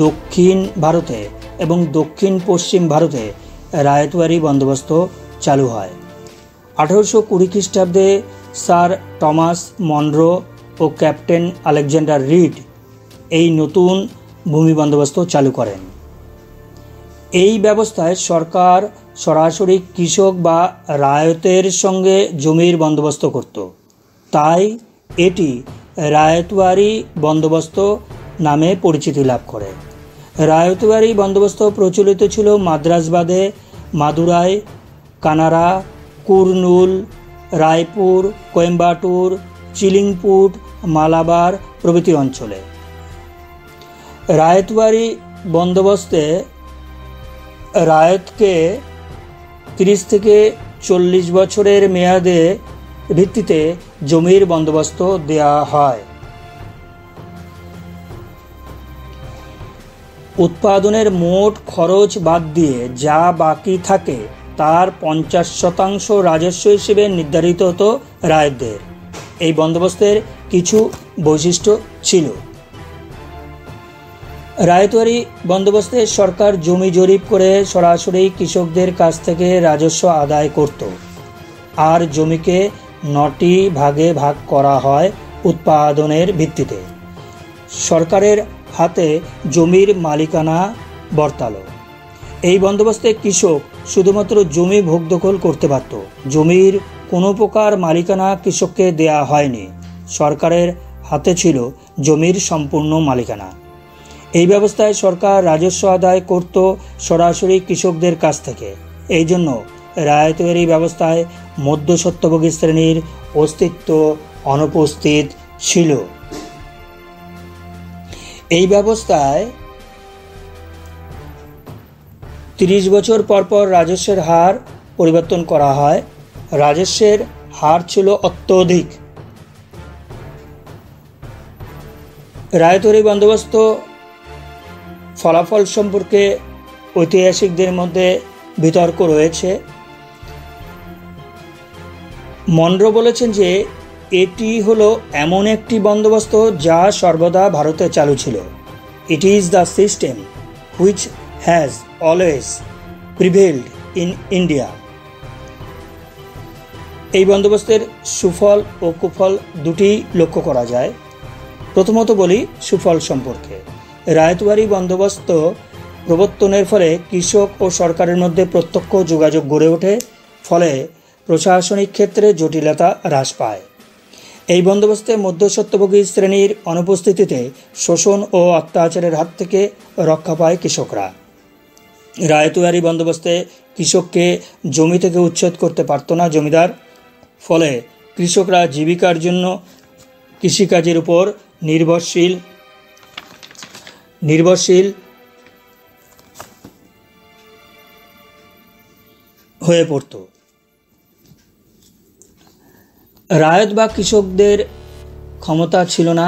দক্ষিণ ভারতে এবং দক্ষিণ পশ্চিম ভারতে রায়তওয়ারি বন্দোবস্ত চালু হয়। 1820 খ্রিস্টাব্দে স্যার টমাস মনরো ও ক্যাপ্টেন আলেকজান্ডার রিড এই নতুন ভূমি বন্দোবস্ত চালু করেন। এই ব্যবস্থায় সরকার সরাসরি কৃষক বা রায়তের সঙ্গে জমির বন্দোবস্ত করত। তাই এটি রায়তওয়ারি বন্দোবস্ত নামে পরিচিতি লাভ করে। রায়তওয়ারি বন্দোবস্ত প্রচলিত ছিল মাদ্রাজ বাদে মাদুরাই, কানাড়া, কুর্নুল, রায়পুর, কোয়েম্বাটুর, চিলিংপুট, মালাবার প্রভৃতি অঞ্চলে। রায়তওয়ারি বন্দোবস্তে রায়তকে 30 থেকে 40 বছরের মেয়াদে ভিত্তিতে জমির বন্দোবস্ত দেয়া হয়। উৎপাদনের মোট খরচ বাদ দিয়ে যা বাকি থাকে তার 50% রাজস্ব হিসেবে নির্ধারিত হতো রায়তদের। এই বন্দোবস্তের কিছু বৈশিষ্ট্য ছিল। রায়তওয়ারি বন্দোবস্তে সরকার জমি জরিপ করে সরাসরি কৃষকদের কাছ থেকে রাজস্ব আদায় করত, আর জমিকে 9টি ভাগে ভাগ করা হয় উৎপাদনের ভিত্তিতে। সরকারের হাতে জমির মালিকানা বর্তালো। এই বন্দোবস্তে কৃষক শুধুমাত্র জমি ভোগ দখল করতে পারত। জমির কোনো প্রকার মালিকানা কৃষককে দেয়া হয়নি। সরকারের হাতে ছিল জমির সম্পূর্ণ মালিকানা। এই ব্যবস্থায় সরকার রাজস্ব আদায় করত সরাসরি কৃষকদের কাছ থেকে। এই জন্য রায়তওয়ারি ব্যবস্থায় মধ্যস্বত্বভোগী শ্রেণীর অস্তিত্ব অনুপস্থিত ছিল। এই ব্যবস্থায় 30 বছর পর পর রাজস্বের হার পরিবর্তন করা হয়। রাজস্বের হার ছিল অত্যধিক। রায়তওয়ারি বন্দোবস্ত ফলাফল সম্পর্কে ঐতিহাসিকদের মধ্যে বিতর্ক রয়েছে। মনরো বলেছেন যে এটি হলো এমন একটি বন্দোবস্ত যা সর্বদা ভারতে চালু ছিল। It is the system which has always prevailed in India. এই বন্দোবস্তের সুফল ও কুফল দুটি লক্ষ্য করা যায়। প্রথমত বলি সুফল সম্পর্কে। রায়তওয়ারি বন্দোবস্ত প্রবর্তনের ফলে কৃষক ও সরকারের মধ্যে প্রত্যক্ষ যোগাযোগ গড়ে ওঠে। ফলে প্রশাসনিক ক্ষেত্রে জটিলতা হ্রাস পায়। এই বন্দোবস্তে মধ্যস্বত্বভোগী শ্রেণীর অনুপস্থিতিতে শোষণ ও অত্যাচারের হাত থেকে রক্ষা পায় কৃষকরা। রায়তওয়ারি বন্দোবস্তে কৃষককে জমি থেকে উচ্ছেদ করতে পারত না জমিদার। ফলে কৃষকরা জীবিকার জন্য কৃষিকাজের উপর নির্ভরশীল নির্ভরশীল হয়ে পড়ত। রায়ত বা কৃষকদের ক্ষমতা ছিল না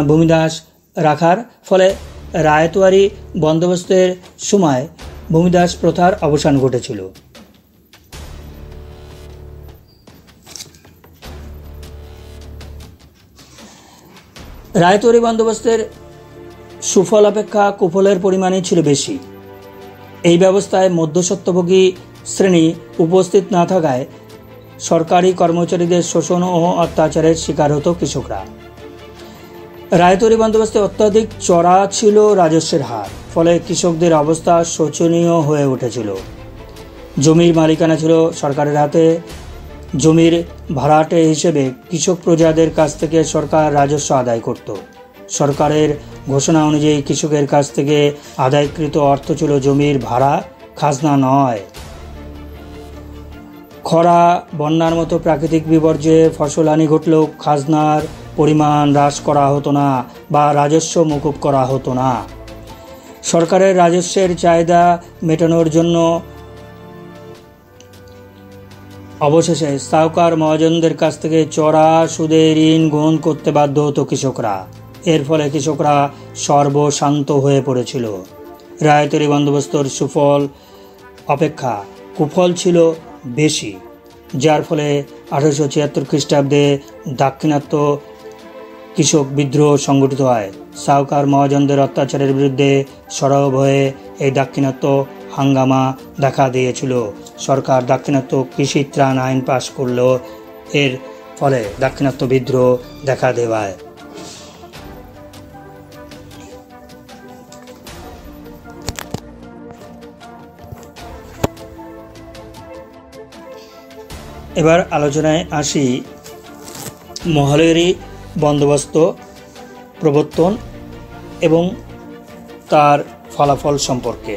ভূমিদাস রাখার, ফলে রায়তওয়ারি বন্দোবস্তের সময় ভূমিদাস প্রথার অবসান ঘটেছিল। রায়তওয়ারি বন্দোবস্তের সুফল অপেক্ষা কুফলের পরিমাণই ছিল বেশি। এই ব্যবস্থায় মধ্যস্বত্বভোগী শ্রেণী উপস্থিত না থাকায় সরকারি কর্মচারীদের শোষণ ও অত্যাচারের শিকার হতো কৃষকরা। রায়তওয়ারি বন্দোবস্তে অত্যাধিক চড়া ছিল রাজস্বের হার, ফলে কৃষকদের অবস্থা শোচনীয় হয়ে উঠেছিল। জমির মালিকানা ছিল সরকারের হাতে। জমির ভাড়াটে হিসেবে কৃষক প্রজাদের কাছ থেকে সরকার রাজস্ব আদায় করত। সরকারের ঘোষণা অনুযায়ী কৃষকের কাছ থেকে আদায়কৃত অর্থ ছিল জমির ভাড়া, খাজনা নয়। খরা, বন্যার মতো প্রাকৃতিক বিপর্যয়ে ফসলহানি ঘটলেও খাজনার পরিমাণ হ্রাস করা হতো না বা রাজস্ব মকুব করা হতো না। সরকারের রাজস্বের চাহিদা মেটানোর জন্য অবশেষে সাহুকার মহাজনদের কাছ থেকে চড়া সুদে ঋণ গ্রহণ করতে বাধ্য হতো কৃষকরা। এর ফলে কৃষকরা সর্বশান্ত হয়ে পড়েছিল। রায়তওয়ারি বন্দোবস্তর সুফল অপেক্ষা কুফল ছিল বেশি, যার ফলে 1876 খ্রিস্টাব্দে দাক্ষিণাত্য কৃষক বিদ্রোহ সংগঠিত হয়। সাহুকার মহাজনদের অত্যাচারের বিরুদ্ধে সরব হয়ে এই দাক্ষিণাত্য হাঙ্গামা দেখা দিয়েছিল। সরকার দাক্ষিণাত্য কৃষি ত্রাণ আইন পাশ করলেও এর ফলে দাক্ষিণাত্য বিদ্রোহ দেখা দেওয়ায় এবার আলোচনায় আসি মহলওয়ারি বন্দোবস্ত প্রবর্তন এবং তার ফলাফল সম্পর্কে।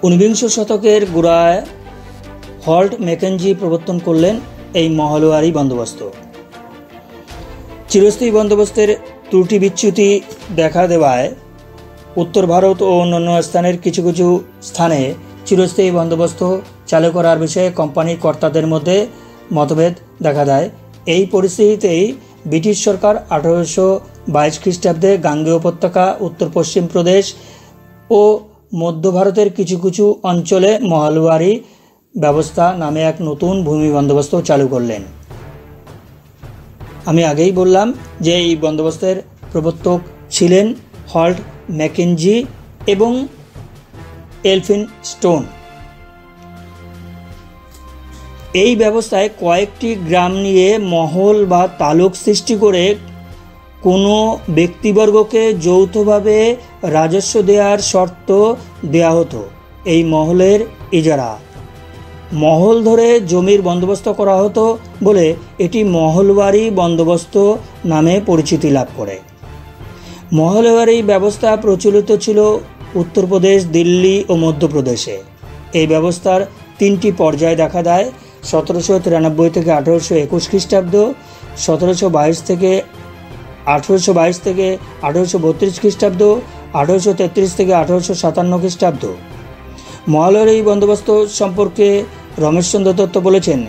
19বিংশ শতকের গোড়ায় হল্ট ম্যাকেঞ্জি প্রবর্তন করলেন এই মহলওয়ারি বন্দোবস্ত। চিরস্থায়ী বন্দোবস্তের ত্রুটি বিচ্যুতি দেখা দেওয়ায় উত্তর ভারত ও অন্যান্য স্থানের কিছু কিছু স্থানে চিরস্থায়ী বন্দোবস্ত চালু করার বিষয়ে কোম্পানির কর্তাদের মধ্যে মতভেদ দেখা দেয়। এই পরিস্থিতিতেই ব্রিটিশ সরকার 1822 খ্রিস্টাব্দে গাঙ্গেয় উপত্যকা, উত্তর পশ্চিম প্রদেশ ও মধ্য ভারতের কিছু কিছু অঞ্চলে মহলওয়ারি ব্যবস্থা নামে এক নতুন ভূমি বন্দোবস্ত চালু করলেন। আমি আগেই বললাম যে এই বন্দোবস্তের প্রবর্তক ছিলেন হল্ট ম্যাকেঞ্জি এবং এলফিনস্টোন। এই ব্যবস্থায় কয়েকটি গ্রাম নিয়ে মহল বা তালুক সৃষ্টি করে কোনো ব্যক্তিবর্গকে যৌথভাবে রাজস্ব দেওয়ার শর্ত দেওয়া হতো। এই মহলের ইজারা মহল ধরে জমির বন্দোবস্ত করা হতো বলে এটি মহলওয়ারি বন্দোবস্ত নামে পরিচিতি লাভ করে। মহলওয়ারি ব্যবস্থা প্রচলিত ছিল উত্তরপ্রদেশ, দিল্লি ও মধ্যপ্রদেশে। এই ব্যবস্থার 3টি পর্যায় দেখা দেয়: 1793 থেকে 1821 খ্রিস্টাব্দ, 1722 থেকে 1832 খ্রিস্টাব্দ, 1833 থেকে 1857 খ্রিস্টাব্দ। মহলওয়ারি বন্দোবস্ত সম্পর্কে রমেশচন্দ্র দত্ত বলেছেন,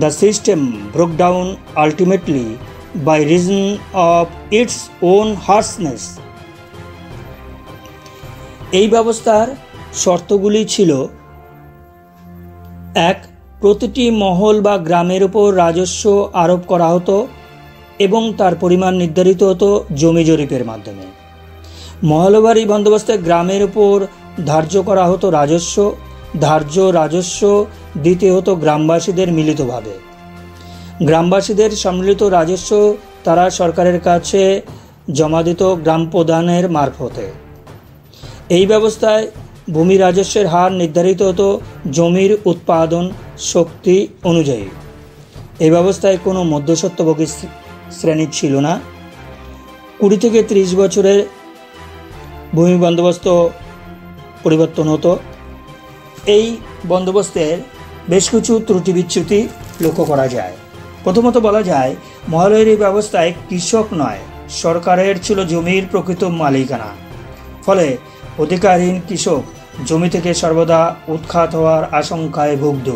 the system broke down ultimately by reason of its own harshness. এই ব্যবস্থার শর্তগুলি ছিল: 1. প্রতিটি মহল বা গ্রামের উপর রাজস্ব আরোপ করা হতো এবং তার পরিমাণ নির্ধারিত হতো জমি জরিপের মাধ্যমে। মহলওয়ারি বন্দোবস্তে গ্রামের উপর ধার্য করা হতো রাজস্ব। ধার্য রাজস্ব দিতে হতো গ্রামবাসীদের মিলিতভাবে। গ্রামবাসীদের সম্মিলিত রাজস্ব তারা সরকারের কাছে জমা দিত গ্রাম প্রধানের মারফতে। এই ব্যবস্থায় ভূমি রাজস্বের হার নির্ধারিত হতো জমির উৎপাদন শক্তি অনুযায়ী। এই ব্যবস্থায় কোনো মধ্যস্বত্বভোগী শ্রেণী ছিল না। 20 থেকে 30 বছরের ভূমি বন্দোবস্ত পরিবর্তন হতো। এই বন্দোবস্তের বেশ কিছু ত্রুটি বিচ্যুতি লক্ষ্য করা যায়। প্রথমত বলা যায়, মহলবাড়ি ব্যবস্থায় কৃষক নয়, সরকারের ছিল জমির প্রকৃত মালিকানা। ফলে অধিকারহীন কৃষক জমি থেকে সর্বদা উৎখাত হওয়ার আশঙ্কায় ভুগত।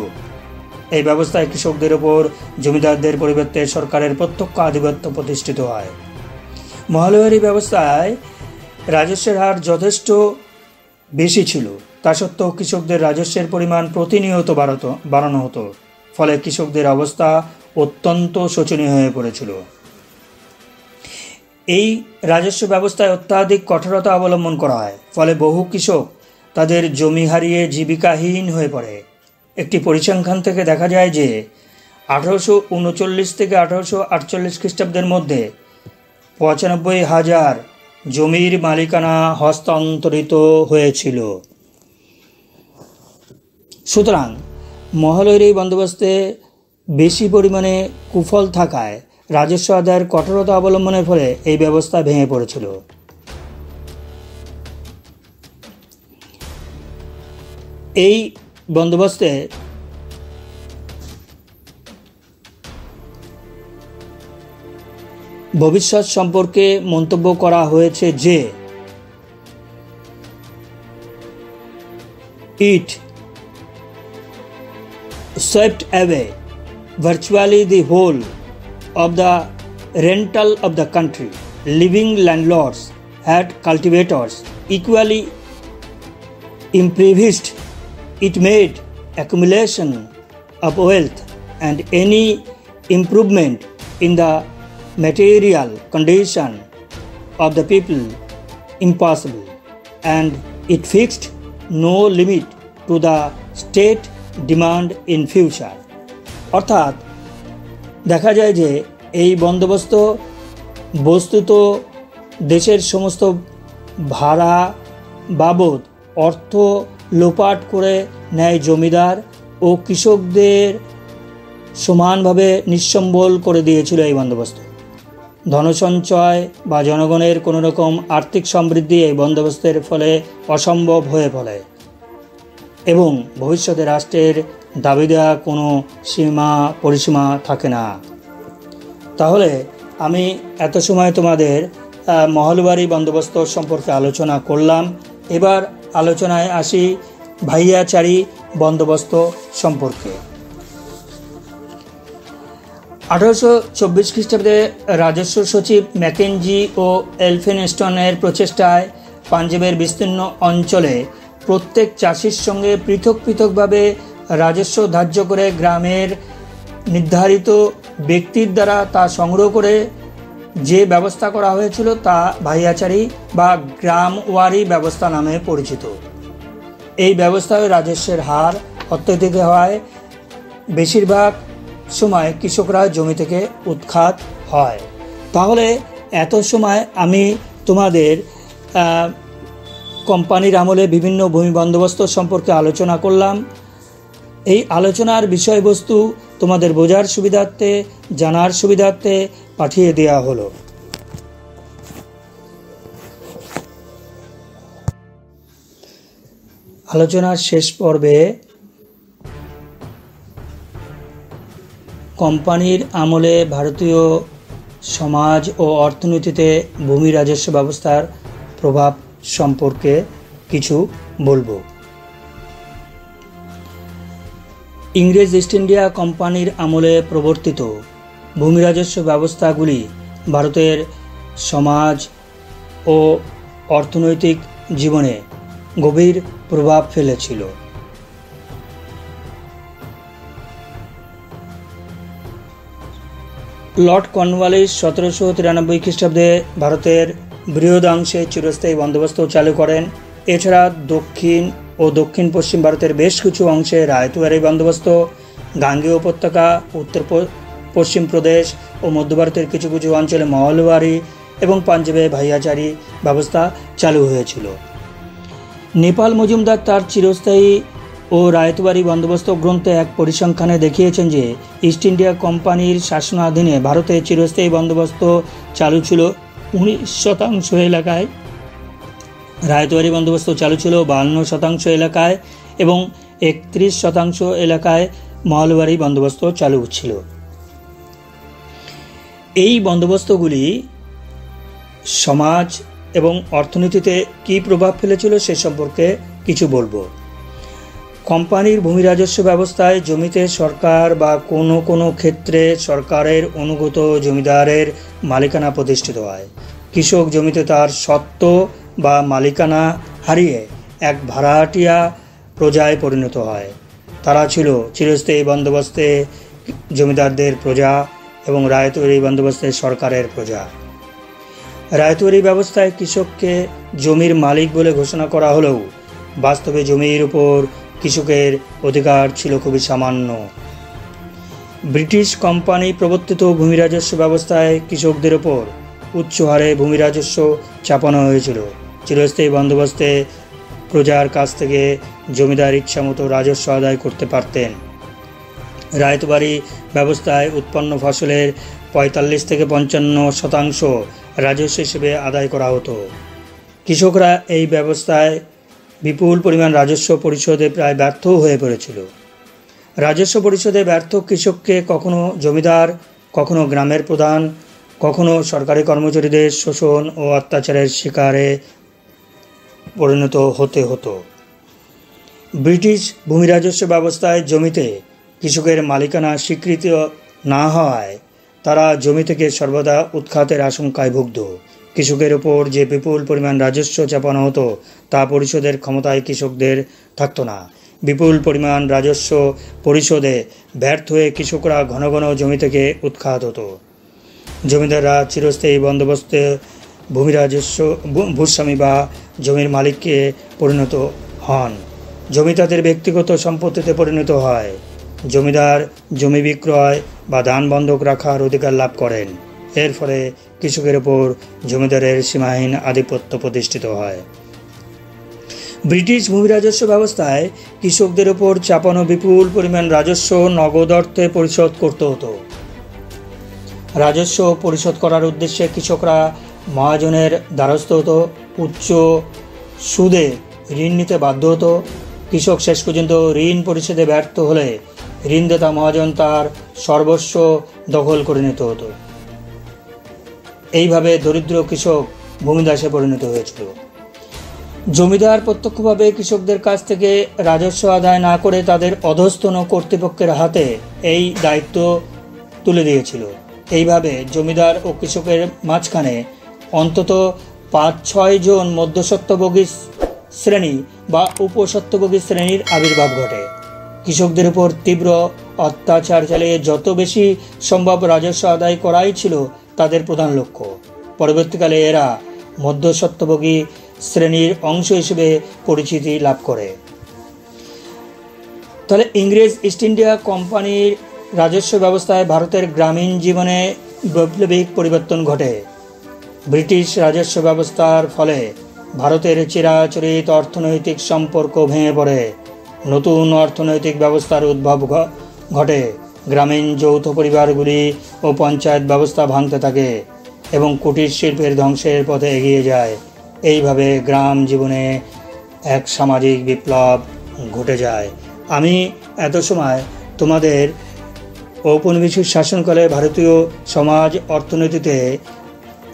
এই ব্যবস্থায় কৃষকদের ওপর জমিদারদের পরিবর্তে সরকারের প্রত্যক্ষ আধিপত্য প্রতিষ্ঠিত হয়। মহলবাড়ি ব্যবস্থায় রাজস্বের হার যথেষ্ট বেশি ছিল, তা সত্ত্বেও কৃষকদের রাজস্বের পরিমাণ প্রতিনিয়ত বাড়ানো হতো। ফলে কৃষকদের অবস্থা অত্যন্ত শোচনীয় হয়ে পড়েছিল। এই রাজস্ব ব্যবস্থায় অত্যাধিক কঠোরতা অবলম্বন করা হয়, ফলে বহু কৃষক তাদের জমি হারিয়ে জীবিকাহীন হয়ে পড়ে। একটি পরিসংখ্যান থেকে দেখা যায় যে 1839 থেকে 1848 খ্রিস্টাব্দের মধ্যে 95,000 জমির মালিকানা হস্তান্তরিত হয়েছিল। সুতরাং মহলবাড়ি বন্দোবস্তে বেশি পরিমাণে কুফল থাকায় রাজস্ব আদায়ের কঠোরতা অবলম্বনের ফলে এই ব্যবস্থা ভেঙে পড়েছিল। এই বন্দোবস্তে ভবিষ্যৎ সম্পর্কে মন্তব্য করা হয়েছে যে it swept away virtually the whole of the rental of the country, leaving landlords and cultivators equally impoverished. It made accumulation of wealth and any improvement in the material condition of the people impossible, and it fixed no limit to the state demand in future. অর্থাৎ দেখা যায় যে এই বন্দোবস্ত বস্তুত দেশের সমস্ত ভাড়া বাবদ অর্থ লোপাট করে নেয় জমিদার ও কৃষকদের সমানভাবে নিঃসম্বল করে দিয়েছিল। এই বন্দোবস্ত ধনসঞ্চয় বা জনগণের কোনো রকম আর্থিক সমৃদ্ধি এই বন্দোবস্তের ফলে অসম্ভব হয়ে পড়ে এবং ভবিষ্যতে রাষ্ট্রের দাবি দেওয়া কোনো পরিসীমা থাকে না। তাহলে আমি এত সময় তোমাদের মহলবাড়ি বন্দোবস্ত সম্পর্কে আলোচনা করলাম। এবার আলোচনায় আসি ভাইয়াচারি বন্দোবস্ত সম্পর্কে। 1824 খ্রিস্টাব্দে রাজস্ব সচিব ম্যাকেঞ্জি ও এলফিনস্টনের প্রচেষ্টায় পাঞ্জাবের বিস্তীর্ণ অঞ্চলে প্রত্যেক চাষির সঙ্গে পৃথক পৃথকভাবে রাজস্ব ধার্য করে গ্রামের নির্ধারিত ব্যক্তির দ্বারা তা সংগ্রহ করে যে ব্যবস্থা করা হয়েছিল তা ভাইয়াচারি বা গ্রামওয়ারি ব্যবস্থা নামে পরিচিত। এই ব্যবস্থায় রাজস্বের হার অত্যধিক হওয়ায় বেশিরভাগ সময় কৃষকরা জমি থেকে উৎখাত হয়। তাহলে এত সময় আমি তোমাদের কোম্পানির আমলে বিভিন্ন ভূমি বন্দোবস্ত সম্পর্কে আলোচনা করলাম। এই আলোচনার বিষয়বস্তু তোমাদের বোঝার সুবিধার্থে জানার সুবিধার্থে পাঠিয়ে দেওয়া হলো। আলোচনার শেষ পর্বে কোম্পানির আমলে ভারতীয় সমাজ ও অর্থনীতিতে ভূমি রাজস্ব ব্যবস্থার প্রভাব সম্পর্কে কিছু বলবো। ইংরেজ ইস্ট ইন্ডিয়া কোম্পানির আমলে প্রবর্তিত ভূমি রাজস্ব ব্যবস্থাগুলি ভারতের সমাজ ও অর্থনৈতিক জীবনে গভীর প্রভাব ফেলেছিল। লর্ড কর্নওয়ালিস 1793 খ্রিস্টাব্দে ভারতের বৃহদাংশে চিরস্থায়ী বন্দোবস্ত চালু করেন। এছাড়া দক্ষিণ ও দক্ষিণ পশ্চিম ভারতের বেশ কিছু অংশে রায়তওয়ারি বন্দোবস্ত, গাঙ্গেয় উপত্যকা, উত্তর পশ্চিম প্রদেশ ও মধ্য ভারতের কিছু কিছু অঞ্চলে মহলবাড়ি এবং পাঞ্জাবে ভাইয়াচারি ব্যবস্থা চালু হয়েছিল। নেপাল মজুমদার তার চিরস্থায়ী ও রায়তওয়ারি বন্দোবস্ত গ্রন্থে এক পরিসংখ্যানে দেখিয়েছেন যে ইস্ট ইন্ডিয়া কোম্পানির শাসনাধীনে ভারতে চিরস্থায়ী বন্দোবস্ত চালু ছিল 19% এলাকায়, রায়তওয়ারি বন্দোবস্ত চালু ছিল 52% এলাকায় এবং 31% এলাকায় মহলবাড়ি বন্দোবস্ত চালু ছিল। এই বন্দোবস্তগুলি সমাজ এবং অর্থনীতিতে কী প্রভাব ফেলেছিল সে সম্পর্কে কিছু বলবো। কোম্পানির ভূমি রাজস্ব ব্যবস্থায় জমিতে সরকার বা কোনো কোনো ক্ষেত্রে সরকারের অনুগত জমিদারের মালিকানা প্রতিষ্ঠিত হয়। কৃষক জমিতে তার স্বত্ব বা মালিকানা হারিয়ে এক ভাড়াটিয়া প্রজায় পরিণত হয়। তারা ছিল চিরস্থায়ী বন্দোবস্তে জমিদারদের প্রজা এবং রায়তৈরি বন্দোবস্তে সরকারের প্রজা। রায়তৈরি ব্যবস্থায় কৃষককে জমির মালিক বলে ঘোষণা করা হলেও বাস্তবে জমির উপর কৃষকের অধিকার ছিল খুবই সামান্য। ব্রিটিশ কোম্পানি প্রবর্তিত ভূমি রাজস্ব ব্যবস্থায় কৃষকদের ওপর উচ্চ হারে ভূমি রাজস্ব চাপানো হয়েছিল। চিরস্থায়ী বন্দোবস্তে প্রজার কাছ থেকে জমিদার ইচ্ছামতো রাজস্ব আদায় করতে পারতেন। রায়তবাড়ি ব্যবস্থায় উৎপন্ন ফসলের ৪৫ থেকে ৫৫% রাজস্ব হিসেবে আদায় করা হতো। কৃষকরা এই ব্যবস্থায় বিপুল পরিমাণ রাজস্ব পরিশোধে প্রায় ব্যর্থ হয়ে পড়েছিল। রাজস্ব পরিশোধে ব্যর্থ কৃষককে কখনো জমিদার, কখনো গ্রামের প্রধান, কখনো সরকারি কর্মচারীদের শোষণ ও অত্যাচারের শিকারে পরিণত হতে হতো। ব্রিটিশ ভূমি রাজস্ব ব্যবস্থায় জমিতে কৃষকের মালিকানা স্বীকৃত না হওয়ায় তারা জমি থেকে সর্বদা উৎখাতের আশঙ্কায় ভুগত। কৃষকের ওপর যে বিপুল পরিমাণ রাজস্ব চাপানো হতো তা পরিশোধের ক্ষমতায় কৃষকদের থাকতো না। বিপুল পরিমাণ রাজস্ব পরিশোধে ব্যর্থ হয়ে কৃষকরা ঘন ঘন জমি থেকে উৎখাত হতো। জমিদাররা চিরস্থায়ী বন্দোবস্তে ভূমি রাজস্ব ভূস্বামী বা জমির মালিককে পরিণত হন। জমি তাদের ব্যক্তিগত সম্পত্তিতে পরিণত হয়। জমিদার জমি বিক্রয় বা দান বন্ধক রাখার অধিকার লাভ করেন। এর ফলে কৃষকের ওপর জমিদারের সীমাহীন আধিপত্য প্রতিষ্ঠিত হয়। ব্রিটিশ ভূমি রাজস্ব ব্যবস্থায় কৃষকদের ওপর চাপানো বিপুল পরিমাণ রাজস্ব নগদ অর্থে পরিশোধ করতে হতো। রাজস্ব পরিশোধ করার উদ্দেশ্যে কৃষকরা মহাজনের দ্বারস্থ হতো। উচ্চ সুদে ঋণ নিতে বাধ্য হতো। কৃষক শেষ পর্যন্ত ঋণ পরিশোধে ব্যর্থ হলে ঋণদাতা মহাজন তার সর্বস্ব দখল করে নিতে হতো। এইভাবে দরিদ্র কৃষক ভূমিদাসে পরিণত হয়েছিল। জমিদার প্রত্যক্ষভাবে কৃষকদের কাছ থেকে রাজস্ব আদায় না করে তাদের অধস্তন কর্তৃপক্ষের হাতে এই দায়িত্ব তুলে দিয়েছিল। এইভাবে জমিদার ও কৃষকের মাঝখানে অন্তত ৫-৬ জন মধ্যস্বত্বভোগী শ্রেণী বা উপস্বত্বভোগী শ্রেণীর আবির্ভাব ঘটে। কৃষকদের উপর তীব্র অত্যাচার চালিয়ে যত বেশি সম্ভব রাজস্ব আদায় করাই ছিল তাদের প্রধান লক্ষ্য। পরবর্তীকালে এরা মধ্যস্বত্বভোগী শ্রেণীর অংশ হিসেবে পরিচিতি লাভ করে। তাহলে ইংরেজ ইস্ট ইন্ডিয়া কোম্পানির রাজস্ব ব্যবস্থায় ভারতের গ্রামীণ জীবনে বৈপ্লবিক পরিবর্তন ঘটে। ব্রিটিশ রাজস্ব ব্যবস্থার ফলে ভারতের চিরাচরিত অর্থনৈতিক সম্পর্ক ভেঙে পড়ে। নতুন অর্থনৈতিক ব্যবস্থার উদ্ভব ঘটে। গ্রামীণ যৌথ পরিবারগুলি ও পঞ্চায়েত ব্যবস্থা ভাঙতে থাকে এবং কুটির শিল্পের ধ্বংসের পথে এগিয়ে যায়। এইভাবে গ্রাম জীবনে এক সামাজিক বিপ্লব ঘটে যায়। আমি এত সময় তোমাদের ঔপনিবেশিক শাসনকালে ভারতীয় সমাজ অর্থনীতিতে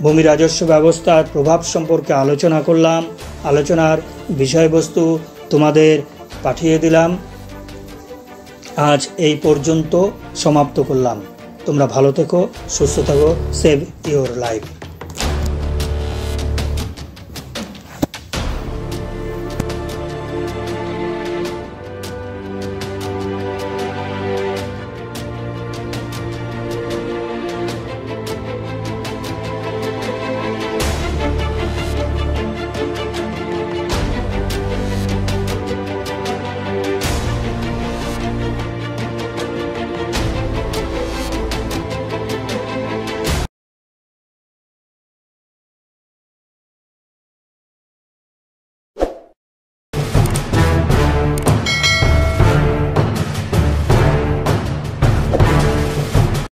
ভূমি রাজস্ব ব্যবস্থার প্রভাব সম্পর্কে আলোচনা করলাম। আলোচনার বিষয়বস্তু তোমাদের পাঠিয়ে দিলাম। আজ এই পর্যন্ত সমাপ্ত করলাম। তোমরা ভালো থেকো, সুস্থ থাকো। Save your life.